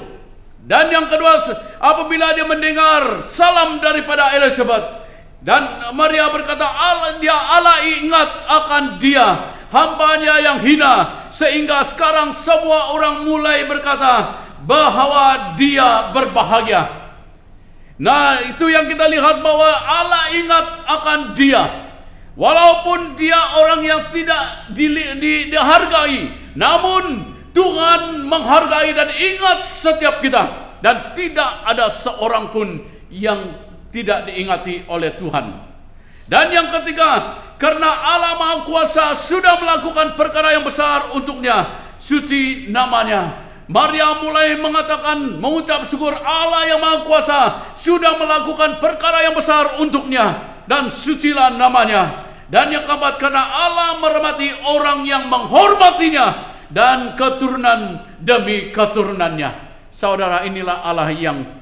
Dan yang kedua, apabila dia mendengar salam daripada Elizabeth, dan Maria berkata, Allah ingat akan dia, hambanya yang hina, sehingga sekarang semua orang mulai berkata bahwa dia berbahagia. Nah, itu yang kita lihat bahwa Allah ingat akan dia. Walaupun dia orang yang tidak dihargai, namun Tuhan menghargai dan ingat setiap kita. Dan tidak ada seorang pun yang tidak diingati oleh Tuhan. Dan yang ketiga, karena Allah Maha Kuasa sudah melakukan perkara yang besar untuknya, suci namanya. Maria mulai mengucap syukur, Allah yang Maha Kuasa sudah melakukan perkara yang besar untuknya, dan sucilah namanya. Dan yang keempat, karena Allah merahmati orang yang menghormatinya, dan keturunan demi keturunannya. Saudara, inilah Allah yang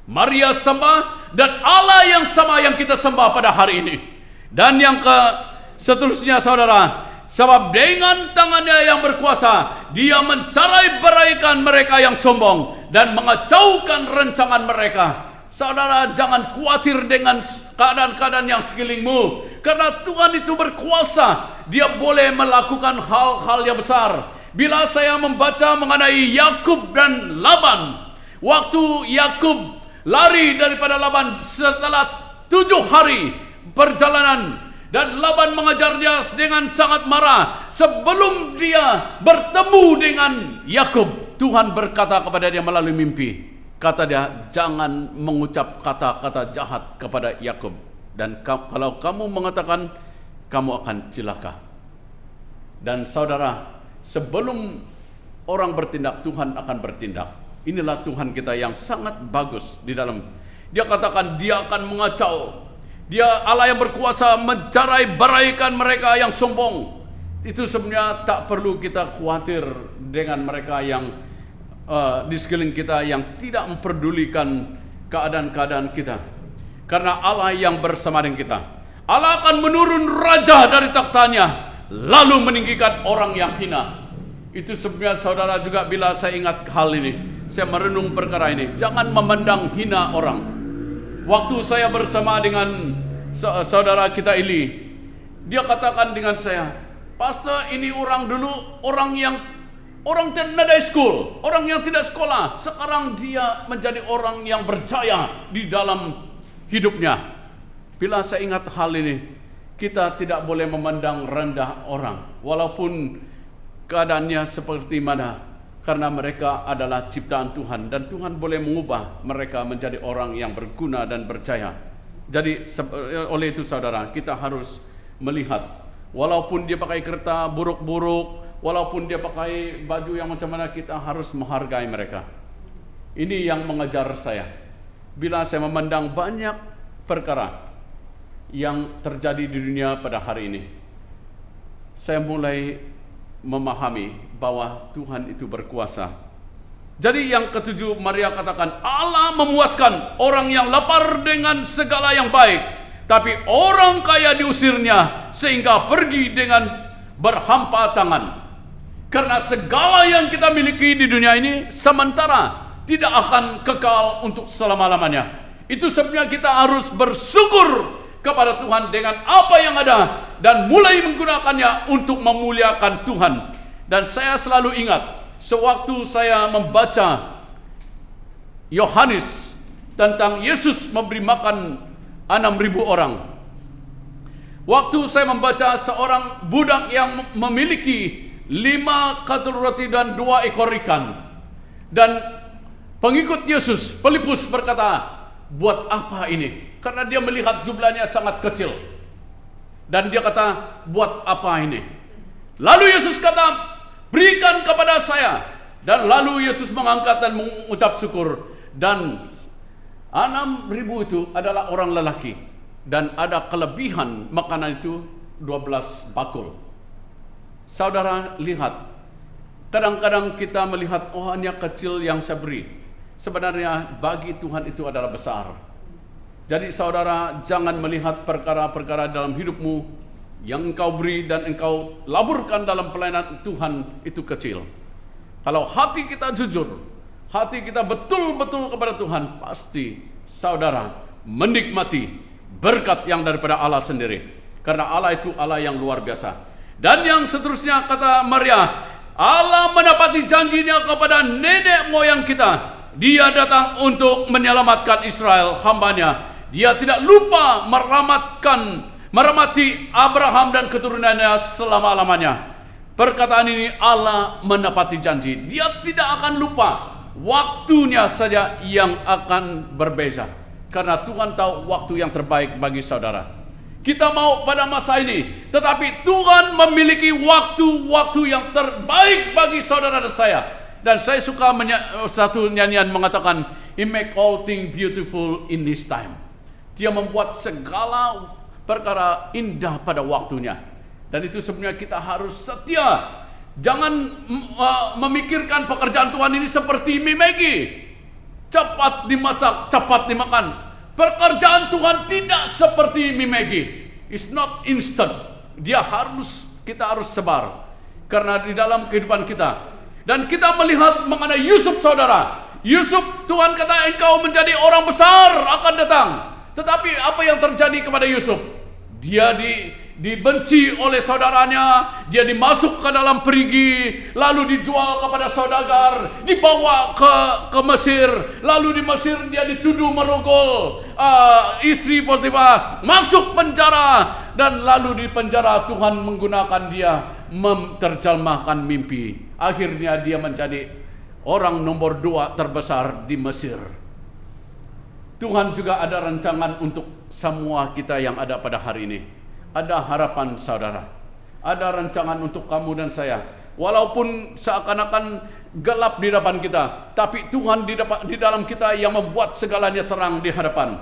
Maria sembah, dan Allah yang sama yang kita sembah pada hari ini. Dan yang seterusnya saudara, sebab dengan tangannya yang berkuasa dia mencarai beraikan mereka yang sombong dan mengacaukan rancangan mereka. Saudara, jangan khawatir dengan keadaan-keadaan yang sekelilingmu, karena Tuhan itu berkuasa. Dia boleh melakukan hal-hal yang besar. Bila saya membaca mengenai Yakub dan Laban, waktu Yakub lari daripada Laban setelah 7 hari perjalanan, dan Laban mengejar dia dengan sangat marah. Sebelum dia bertemu dengan Yakub, Tuhan berkata kepada dia melalui mimpi, kata dia, jangan mengucap kata-kata jahat kepada Yakub. Dan kalau kamu mengatakan, kamu akan celaka. Dan saudara, sebelum orang bertindak, Tuhan akan bertindak. Inilah Tuhan kita yang sangat bagus di dalam. Dia katakan dia akan mengacau. Dia Allah yang berkuasa mencerai-beraikan mereka yang sombong. Itu sebenarnya tak perlu kita khawatir dengan mereka yang di sekeliling kita yang tidak memperdulikan keadaan-keadaan kita. Karena Allah yang bersama dengan kita. Allah akan menurun raja dari taktanya, lalu meninggikan orang yang hina. Itu sebenarnya saudara juga, bila saya ingat hal ini, saya merenung perkara ini, jangan memandang hina orang. Waktu saya bersama dengan saudara kita Ili, dia katakan dengan saya, Pastor, ini orang dulu orang tidak school, orang yang tidak sekolah, sekarang dia menjadi orang yang berjaya di dalam hidupnya. Bila saya ingat hal ini, kita tidak boleh memandang rendah orang, walaupun keadaannya seperti mana, karena mereka adalah ciptaan Tuhan, dan Tuhan boleh mengubah mereka menjadi orang yang berguna dan berjaya. Jadi oleh itu saudara, kita harus melihat, walaupun dia pakai kereta buruk-buruk, walaupun dia pakai baju yang macam mana, kita harus menghargai mereka. Ini yang mengajar saya. Bila saya memandang banyak perkara yang terjadi di dunia pada hari ini, saya mulai memahami bahwa Tuhan itu berkuasa. Jadi yang ketujuh, Maria katakan, Allah memuaskan orang yang lapar dengan segala yang baik, tapi orang kaya diusirnya sehingga pergi dengan berhampa tangan. Karena segala yang kita miliki di dunia ini sementara, tidak akan kekal untuk selama-lamanya. Itu sebabnya kita harus bersyukur kepada Tuhan dengan apa yang ada dan mulai menggunakannya untuk memuliakan Tuhan. Dan saya selalu ingat, sewaktu saya membaca Yohanes tentang Yesus memberi makan 6.000 orang. Waktu saya membaca seorang budak yang memiliki 5 katul roti dan 2 ekor ikan, dan pengikut Yesus Filipus berkata, buat apa ini? Karena dia melihat jumlahnya sangat kecil. Dan dia kata, buat apa ini? Lalu Yesus kata, berikan kepada saya. Dan lalu Yesus mengangkat dan mengucap syukur. Dan 6.000 itu adalah orang lelaki. Dan ada kelebihan makanan itu 12 bakul. Saudara lihat, kadang-kadang kita melihat, oh hanya kecil yang saya beri. Sebenarnya bagi Tuhan itu adalah besar. Jadi saudara, jangan melihat perkara-perkara dalam hidupmu yang engkau beri dan engkau laburkan dalam pelayanan Tuhan itu kecil. Kalau hati kita jujur, hati kita betul-betul kepada Tuhan, pasti saudara menikmati berkat yang daripada Allah sendiri. Karena Allah itu Allah yang luar biasa. Dan yang seterusnya kata Maria, Allah menepati janjinya kepada nenek moyang kita. Dia datang untuk menyelamatkan Israel, hambanya. Dia tidak lupa merahmati Abraham dan keturunannya selama-lamanya. Perkataan ini Allah menepati janji. Dia tidak akan lupa. Waktunya saja yang akan berbeza. Karena Tuhan tahu waktu yang terbaik bagi saudara. Kita mau pada masa ini, tetapi Tuhan memiliki waktu-waktu yang terbaik bagi saudara dan saya. Dan saya suka satu nyanyian mengatakan, He make all things beautiful in His time. Dia membuat segala perkara indah pada waktunya. Dan itu sebenarnya kita harus setia. Jangan memikirkan pekerjaan Tuhan ini seperti mie Maggi. Cepat dimasak, cepat dimakan. Pekerjaan Tuhan tidak seperti mie Maggi. It's not instant. Kita harus sebar. Karena di dalam kehidupan kita. Dan kita melihat mengenai Yusuf, saudara. Yusuf, Tuhan kata engkau menjadi orang besar akan datang. Tetapi apa yang terjadi kepada Yusuf? Dia dibenci oleh saudaranya, dia dimasuk ke dalam perigi, lalu dijual kepada saudagar, dibawa ke Mesir, lalu di Mesir dia dituduh merogol istri Potifar, masuk penjara, dan lalu di penjara Tuhan menggunakan dia menerjemahkan mimpi. Akhirnya dia menjadi orang nomor 2 terbesar di Mesir. Tuhan juga ada rancangan untuk semua kita yang ada pada hari ini. Ada harapan saudara. Ada rancangan untuk kamu dan saya. Walaupun seakan-akan gelap di depan kita, tapi Tuhan di dalam kita yang membuat segalanya terang di hadapan.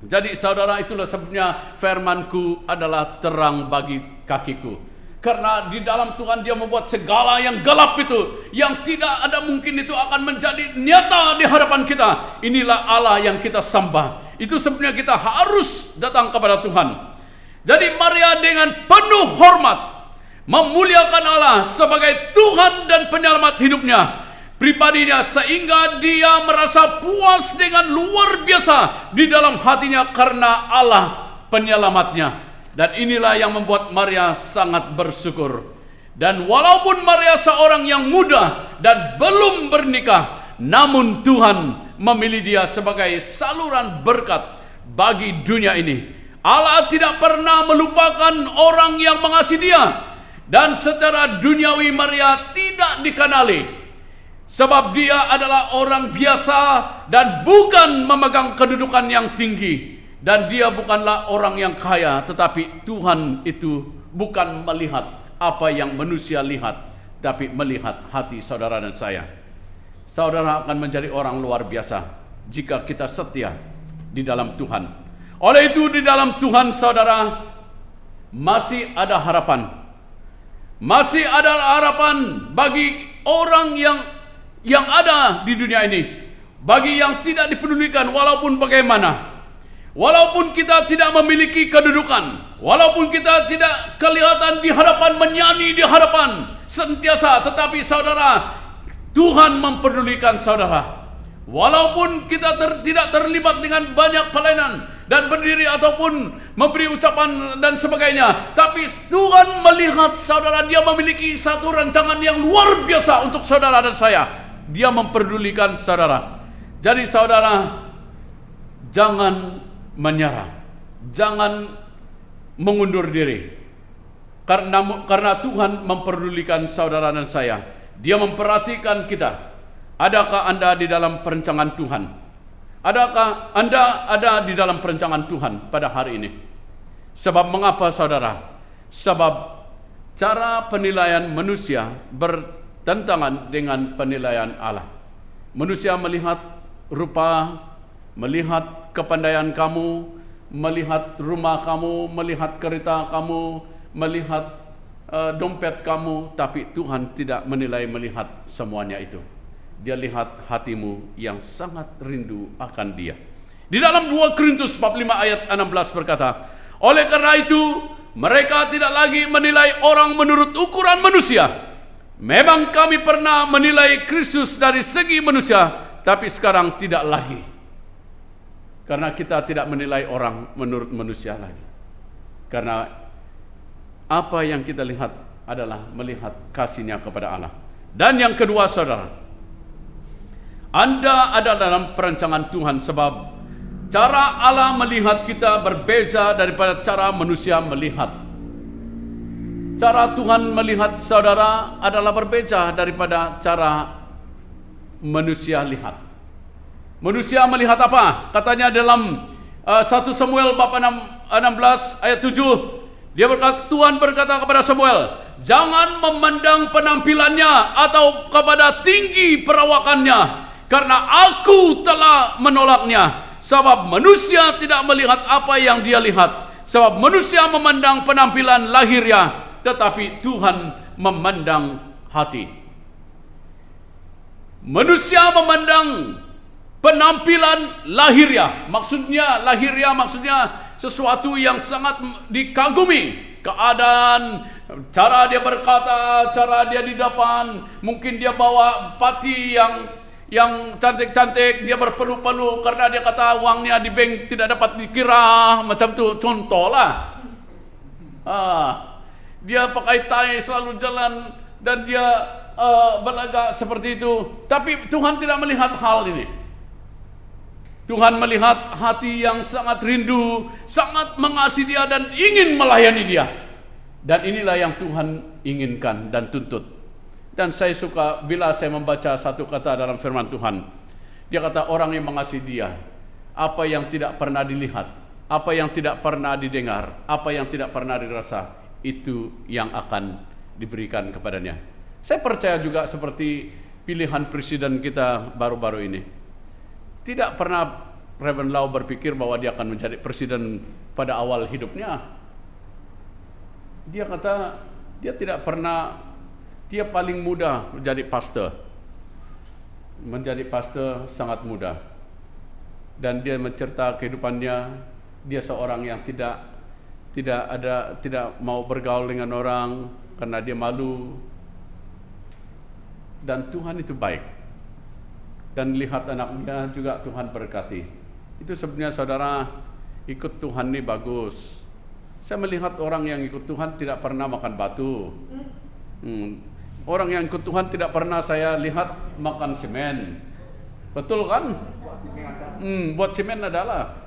Jadi saudara, itulah sebabnya firman-Ku adalah terang bagi kakiku. Karena di dalam Tuhan Dia membuat segala yang gelap itu, yang tidak ada mungkin itu akan menjadi nyata di hadapan kita. Inilah Allah yang kita sembah. Itu sebabnya kita harus datang kepada Tuhan. Jadi Maria dengan penuh hormat memuliakan Allah sebagai Tuhan dan penyelamat hidupnya, pribadinya, sehingga dia merasa puas dengan luar biasa di dalam hatinya karena Allah penyelamatnya. Dan inilah yang membuat Maria sangat bersyukur. Dan walaupun Maria seorang yang muda dan belum bernikah, namun Tuhan memilih dia sebagai saluran berkat bagi dunia ini. Allah tidak pernah melupakan orang yang mengasihi dia. Dan secara duniawi Maria tidak dikenali, sebab dia adalah orang biasa dan bukan memegang kedudukan yang tinggi. Dan dia bukanlah orang yang kaya, tetapi Tuhan itu bukan melihat apa yang manusia lihat, tapi melihat hati saudara dan saya. Saudara akan menjadi orang luar biasa jika kita setia di dalam Tuhan. Oleh itu di dalam Tuhan saudara masih ada harapan. Masih ada harapan bagi orang yang ada di dunia ini, bagi yang tidak dipedulikan walaupun bagaimana, walaupun kita tidak memiliki kedudukan, walaupun kita tidak kelihatan di hadapan, menyanyi di hadapan sentiasa, tetapi saudara, Tuhan mempedulikan saudara. Walaupun kita tidak terlibat dengan banyak pelayanan dan berdiri ataupun memberi ucapan dan sebagainya, tapi Tuhan melihat saudara, Dia memiliki satu rancangan yang luar biasa untuk saudara dan saya. Dia memperdulikan saudara. Jadi saudara, jangan menyerah, jangan mengundur diri, karena Tuhan memperdulikan saudara dan saya. Dia memperhatikan kita. Adakah Anda di dalam perencanaan Tuhan? Adakah Anda ada di dalam perencanaan Tuhan pada hari ini? Sebab mengapa saudara? Sebab cara penilaian manusia bertentangan dengan penilaian Allah. Manusia melihat rupa, melihat kepandaian kamu, melihat rumah kamu, melihat kereta kamu, melihat dompet kamu, tapi Tuhan tidak melihat semuanya itu. Dia lihat hatimu yang sangat rindu akan Dia. Di dalam 2 Korintus 45 ayat 16 berkata, oleh karena itu mereka tidak lagi menilai orang menurut ukuran manusia. Memang kami pernah menilai Kristus dari segi manusia, tapi sekarang tidak lagi. Karena kita tidak menilai orang menurut manusia lagi. Karena apa yang kita lihat adalah melihat kasih-Nya kepada Allah. Dan yang kedua saudara, Anda ada dalam perancangan Tuhan, sebab cara Allah melihat kita berbeza daripada cara manusia melihat. Cara Tuhan melihat saudara adalah berbeza daripada cara manusia lihat. Manusia melihat apa? Katanya dalam 1 Samuel bab 16 ayat 7, dia berkata, Tuhan berkata kepada Samuel, jangan memandang penampilannya atau kepada tinggi perawakannya, karena aku telah menolaknya. Sebab manusia tidak melihat apa yang dia lihat. Sebab manusia memandang penampilan lahirnya, tetapi Tuhan memandang hati. Manusia memandang penampilan lahirnya. Maksudnya sesuatu yang sangat dikagumi. Keadaan, cara dia berkata, cara dia di depan. Mungkin dia bawa pati yang cantik-cantik, dia berpeluh-peluh karena dia kata uangnya di bank tidak dapat dikira, macam tu contoh lah. Dia pakai tai selalu jalan dan dia berlagak seperti itu. Tapi Tuhan tidak melihat hal ini. Tuhan melihat hati yang sangat rindu, sangat mengasihi Dia dan ingin melayani Dia. Dan inilah yang Tuhan inginkan dan tuntut. Dan saya suka bila saya membaca satu kata dalam firman Tuhan. Dia kata orang yang mengasihi Dia, apa yang tidak pernah dilihat, apa yang tidak pernah didengar, apa yang tidak pernah dirasa, itu yang akan diberikan kepadanya. Saya percaya juga seperti pilihan presiden kita baru-baru ini. Tidak pernah Reverend Lau berpikir bahwa dia akan menjadi presiden pada awal hidupnya. Dia kata dia tidak pernah, dia paling muda menjadi pastor. Menjadi pastor sangat mudah. Dan dia mencerita kehidupannya, dia seorang yang tidak mau bergaul dengan orang karena dia malu. Dan Tuhan itu baik. Dan lihat anaknya juga Tuhan berkati. Itu sebenarnya saudara, ikut Tuhan ini bagus. Saya melihat orang yang ikut Tuhan tidak pernah makan batu. Orang yang ikut Tuhan tidak pernah saya lihat makan semen. Betul kan? Buat semen adalah.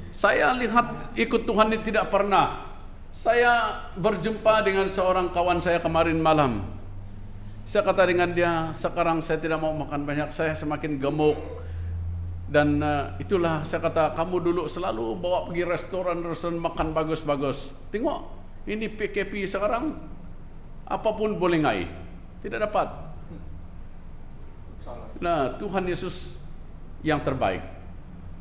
Saya lihat ikut Tuhan ini tidak pernah. Saya berjumpa dengan seorang kawan saya kemarin malam. Saya kata dengan dia, sekarang saya tidak mau makan banyak, saya semakin gemuk. Dan itulah saya kata, kamu dulu selalu bawa pergi restoran makan bagus-bagus. Tengok, ini PKP sekarang, apapun boleh ngai, tidak dapat. Nah, Tuhan Yesus yang terbaik.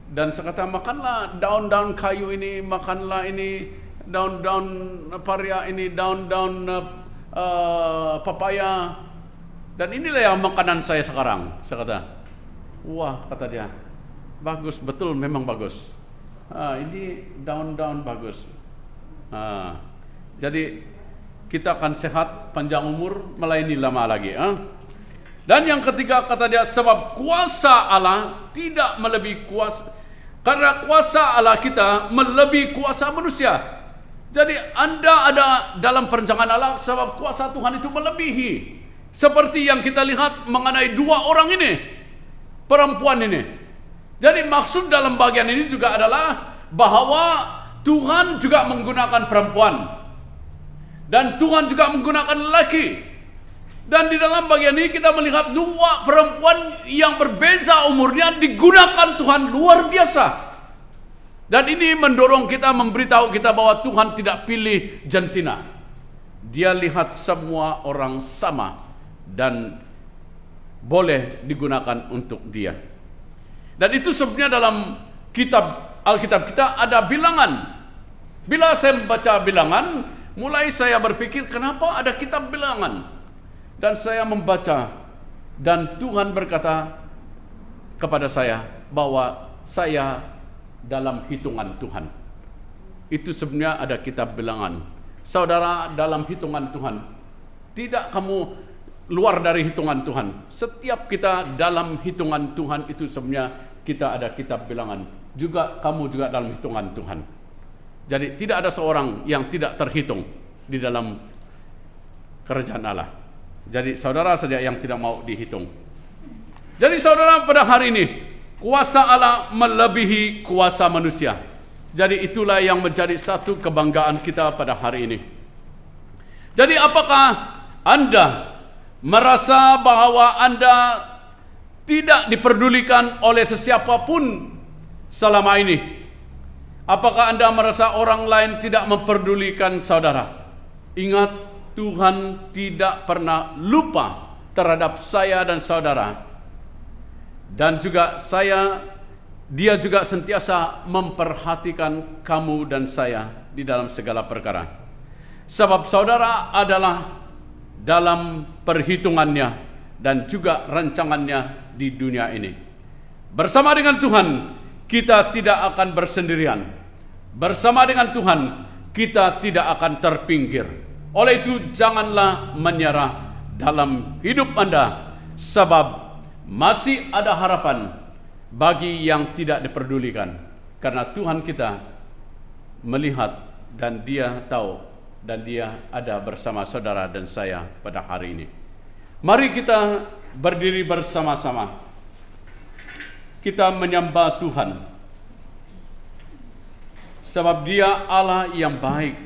Dan saya kata, makanlah daun-daun kayu ini, makanlah ini, daun-daun paria ini, daun-daun papaya. Dan inilah yang makanan saya sekarang. Saya kata, wah, kata dia, bagus, betul, memang bagus. Ini daun-daun bagus. Jadi kita akan sehat, panjang umur, melayani lama lagi. Dan yang ketiga kata dia, sebab kuasa Allah tidak melebihi kuasa, karena kuasa Allah kita melebihi kuasa manusia. Jadi Anda ada dalam perencanaan Allah, sebab kuasa Tuhan itu melebihi. Seperti yang kita lihat mengenai dua orang ini, perempuan ini. Jadi maksud dalam bagian ini juga adalah bahwa Tuhan juga menggunakan perempuan dan Tuhan juga menggunakan lelaki. Dan di dalam bagian ini kita melihat dua perempuan yang berbeza umurnya digunakan Tuhan luar biasa. Dan ini mendorong kita, memberitahu kita bahwa Tuhan tidak pilih jantina. Dia lihat semua orang sama dan boleh digunakan untuk dia. Dan itu sebenarnya dalam kitab Alkitab kita ada bilangan. Bila saya membaca bilangan, mulai saya berpikir kenapa ada kitab bilangan. Dan saya membaca dan Tuhan berkata kepada saya bahwa saya dalam hitungan Tuhan. Itu sebenarnya ada kitab bilangan. Saudara, dalam hitungan Tuhan. Tidak kamu luar dari hitungan Tuhan. Setiap kita dalam hitungan Tuhan itu sebenarnya kita ada kitab bilangan. Juga kamu juga dalam hitungan Tuhan. Jadi tidak ada seorang yang tidak terhitung di dalam kerajaan Allah. Jadi saudara saja yang tidak mau dihitung. Jadi saudara, pada hari ini kuasa Allah melebihi kuasa manusia. Jadi itulah yang menjadi satu kebanggaan kita pada hari ini. Jadi apakah Anda merasa bahwa Anda tidak diperdulikan oleh sesiapapun selama ini? Apakah Anda merasa orang lain tidak memperdulikan saudara? Ingat, Tuhan tidak pernah lupa terhadap saya dan saudara. Dan juga Dia juga sentiasa memperhatikan kamu dan saya di dalam segala perkara. Sebab saudara adalah dalam perhitungannya dan juga rancangannya di dunia ini. Bersama dengan Tuhan kita tidak akan bersendirian. Bersama dengan Tuhan kita tidak akan terpinggir. Oleh itu janganlah menyerah dalam hidup Anda, sebab masih ada harapan bagi yang tidak diperdulikan. Karena Tuhan kita melihat dan Dia tahu dan Dia ada bersama saudara dan saya pada hari ini. Mari kita berdiri bersama-sama. Kita menyembah Tuhan. Sebab Dia Allah yang baik.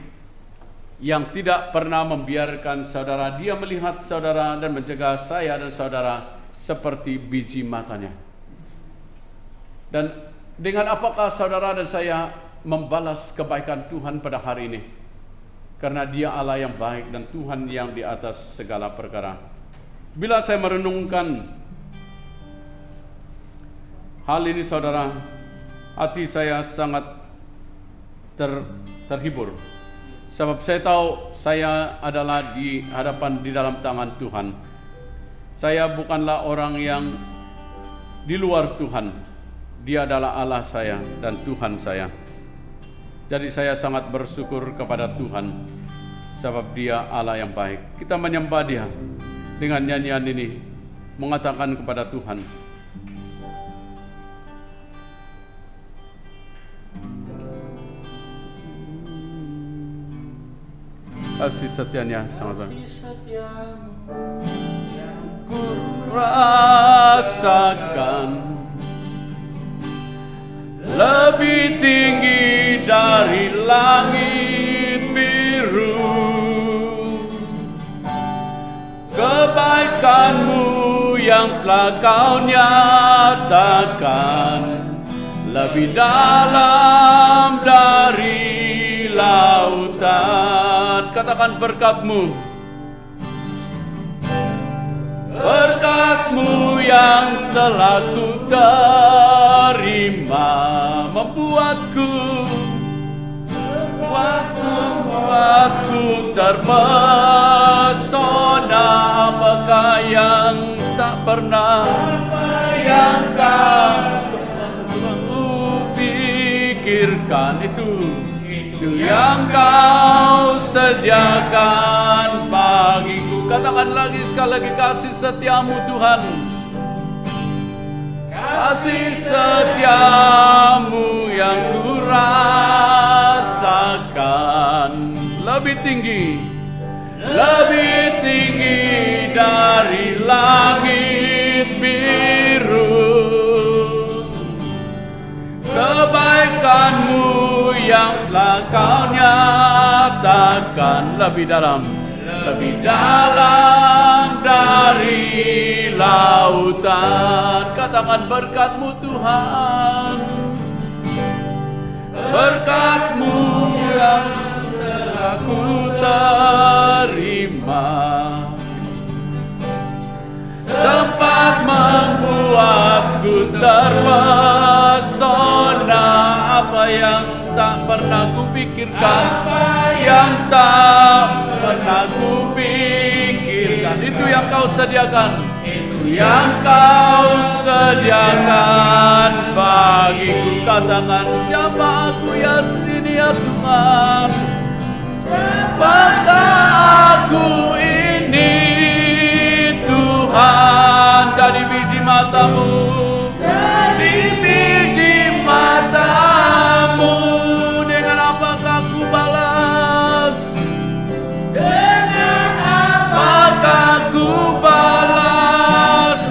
yang tidak pernah membiarkan saudara. Dia melihat saudara dan menjaga saya dan saudara seperti biji matanya. Dan dengan apakah saudara dan saya membalas kebaikan Tuhan pada hari ini? Karena Dia Allah yang baik dan Tuhan yang di atas segala perkara. Bila saya merenungkan hal ini saudara, hati saya sangat terhibur. Sebab saya tahu saya adalah di dalam tangan Tuhan. Saya bukanlah orang yang di luar Tuhan. Dia adalah Allah saya dan Tuhan saya. Jadi saya sangat bersyukur kepada Tuhan, sebab Dia Allah yang baik. Kita menyembah Dia dengan nyanyian ini, mengatakan kepada Tuhan, kasih setianya sangat baik. Ku rasakan lebih tinggi dari langit biru, kebaikan-Mu yang telah Kau nyatakan lebih dalam dari lautan. Katakan berkat-Mu. Berkat-Mu yang telah ku terima membuatku terpesona. Apakah yang tak pernah ku pikirkan, itu yang Kau sediakan bagiku. Katakan lagi sekali lagi, kasih setia-Mu Tuhan. Kasih setia-Mu yang ku rasakan lebih tinggi dari langit biru, kebaikan-Mu yang telah Kau nyatakan lebih dalam dari lautan. Katakan berkat-Mu Tuhan, berkat-Mu yang telah ku terima, sempat membuatku terpesona. Apa yang tak pernah ku pikirkan, itu yang Kau sediakan, bagiku. Katakan, siapa aku ya ini ya Tuhan? Siapakah aku ini Tuhan? Jadi biji mata-Mu, dengan apakah ku balas?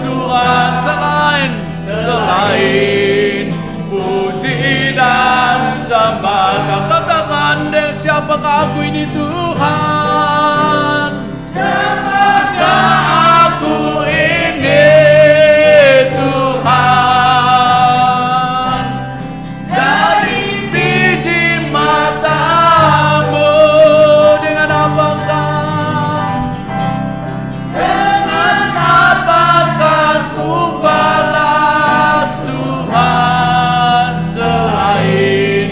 Tuhan, selain puji dan sembah. Katakan deh, siapakah aku ini Tuhan? Siapakah aku ini Tuhan? Dari biji mata-Mu, dengan apakah ku balas Tuhan, selain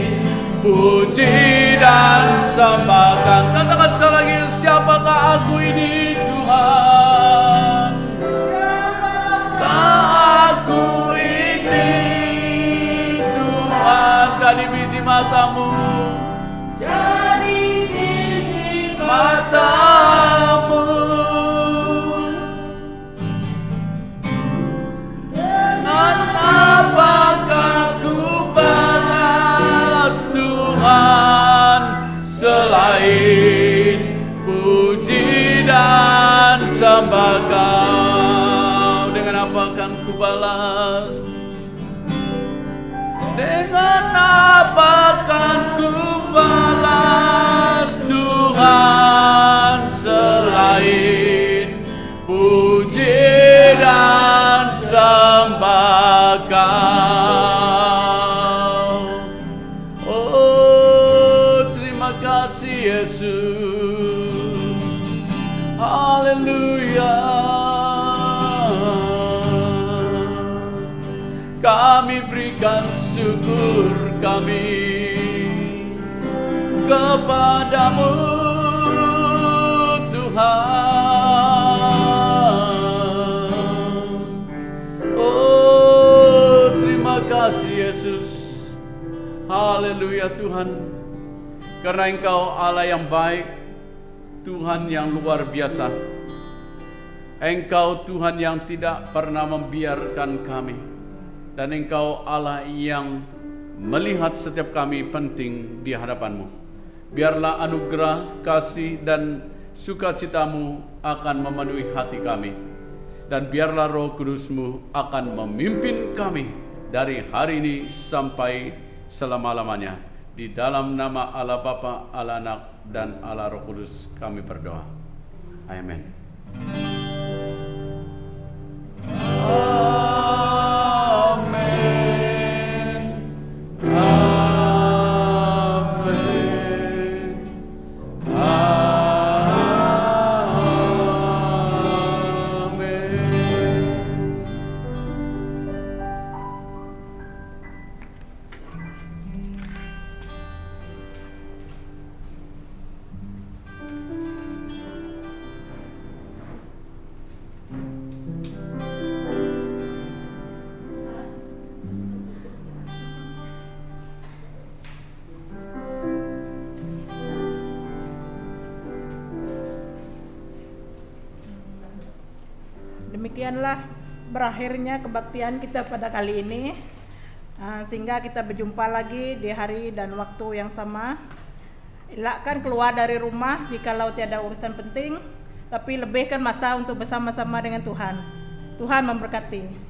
puji dan sembahkan. Katakan sekali lagi, siapakah aku ini Tuhan? Siapakah aku ini Tuhan? Jadi biji mata-Mu, dengan apakah ku balas Tuhan, selain puji dan sembah Kau. Dengan apa akan ku balas? Dengan apa akan ku balas Tuhan? kami berikan syukur kami kepadamu Tuhan. Oh, terima kasih Yesus. Haleluya Tuhan. Karena Engkau Allah yang baik, Tuhan yang luar biasa. Engkau Tuhan yang tidak pernah membiarkan kami. Dan Engkau Allah yang melihat setiap kami penting di hadapan-Mu. Biarlah anugerah, kasih, dan sukacitamu akan memenuhi hati kami. Dan biarlah Roh Kudus-Mu akan memimpin kami dari hari ini sampai selama-lamanya. Di dalam nama Allah Bapa, Allah Anak, dan Allah Roh Kudus kami berdoa. Amin. Amin. Amin. Amin. Demikianlah berakhirnya kebaktian kita pada kali ini, sehingga kita berjumpa lagi di hari dan waktu yang sama. Elakkan keluar dari rumah jikalau tiada urusan penting, tapi lebihkan masa untuk bersama-sama dengan Tuhan. Tuhan memberkati.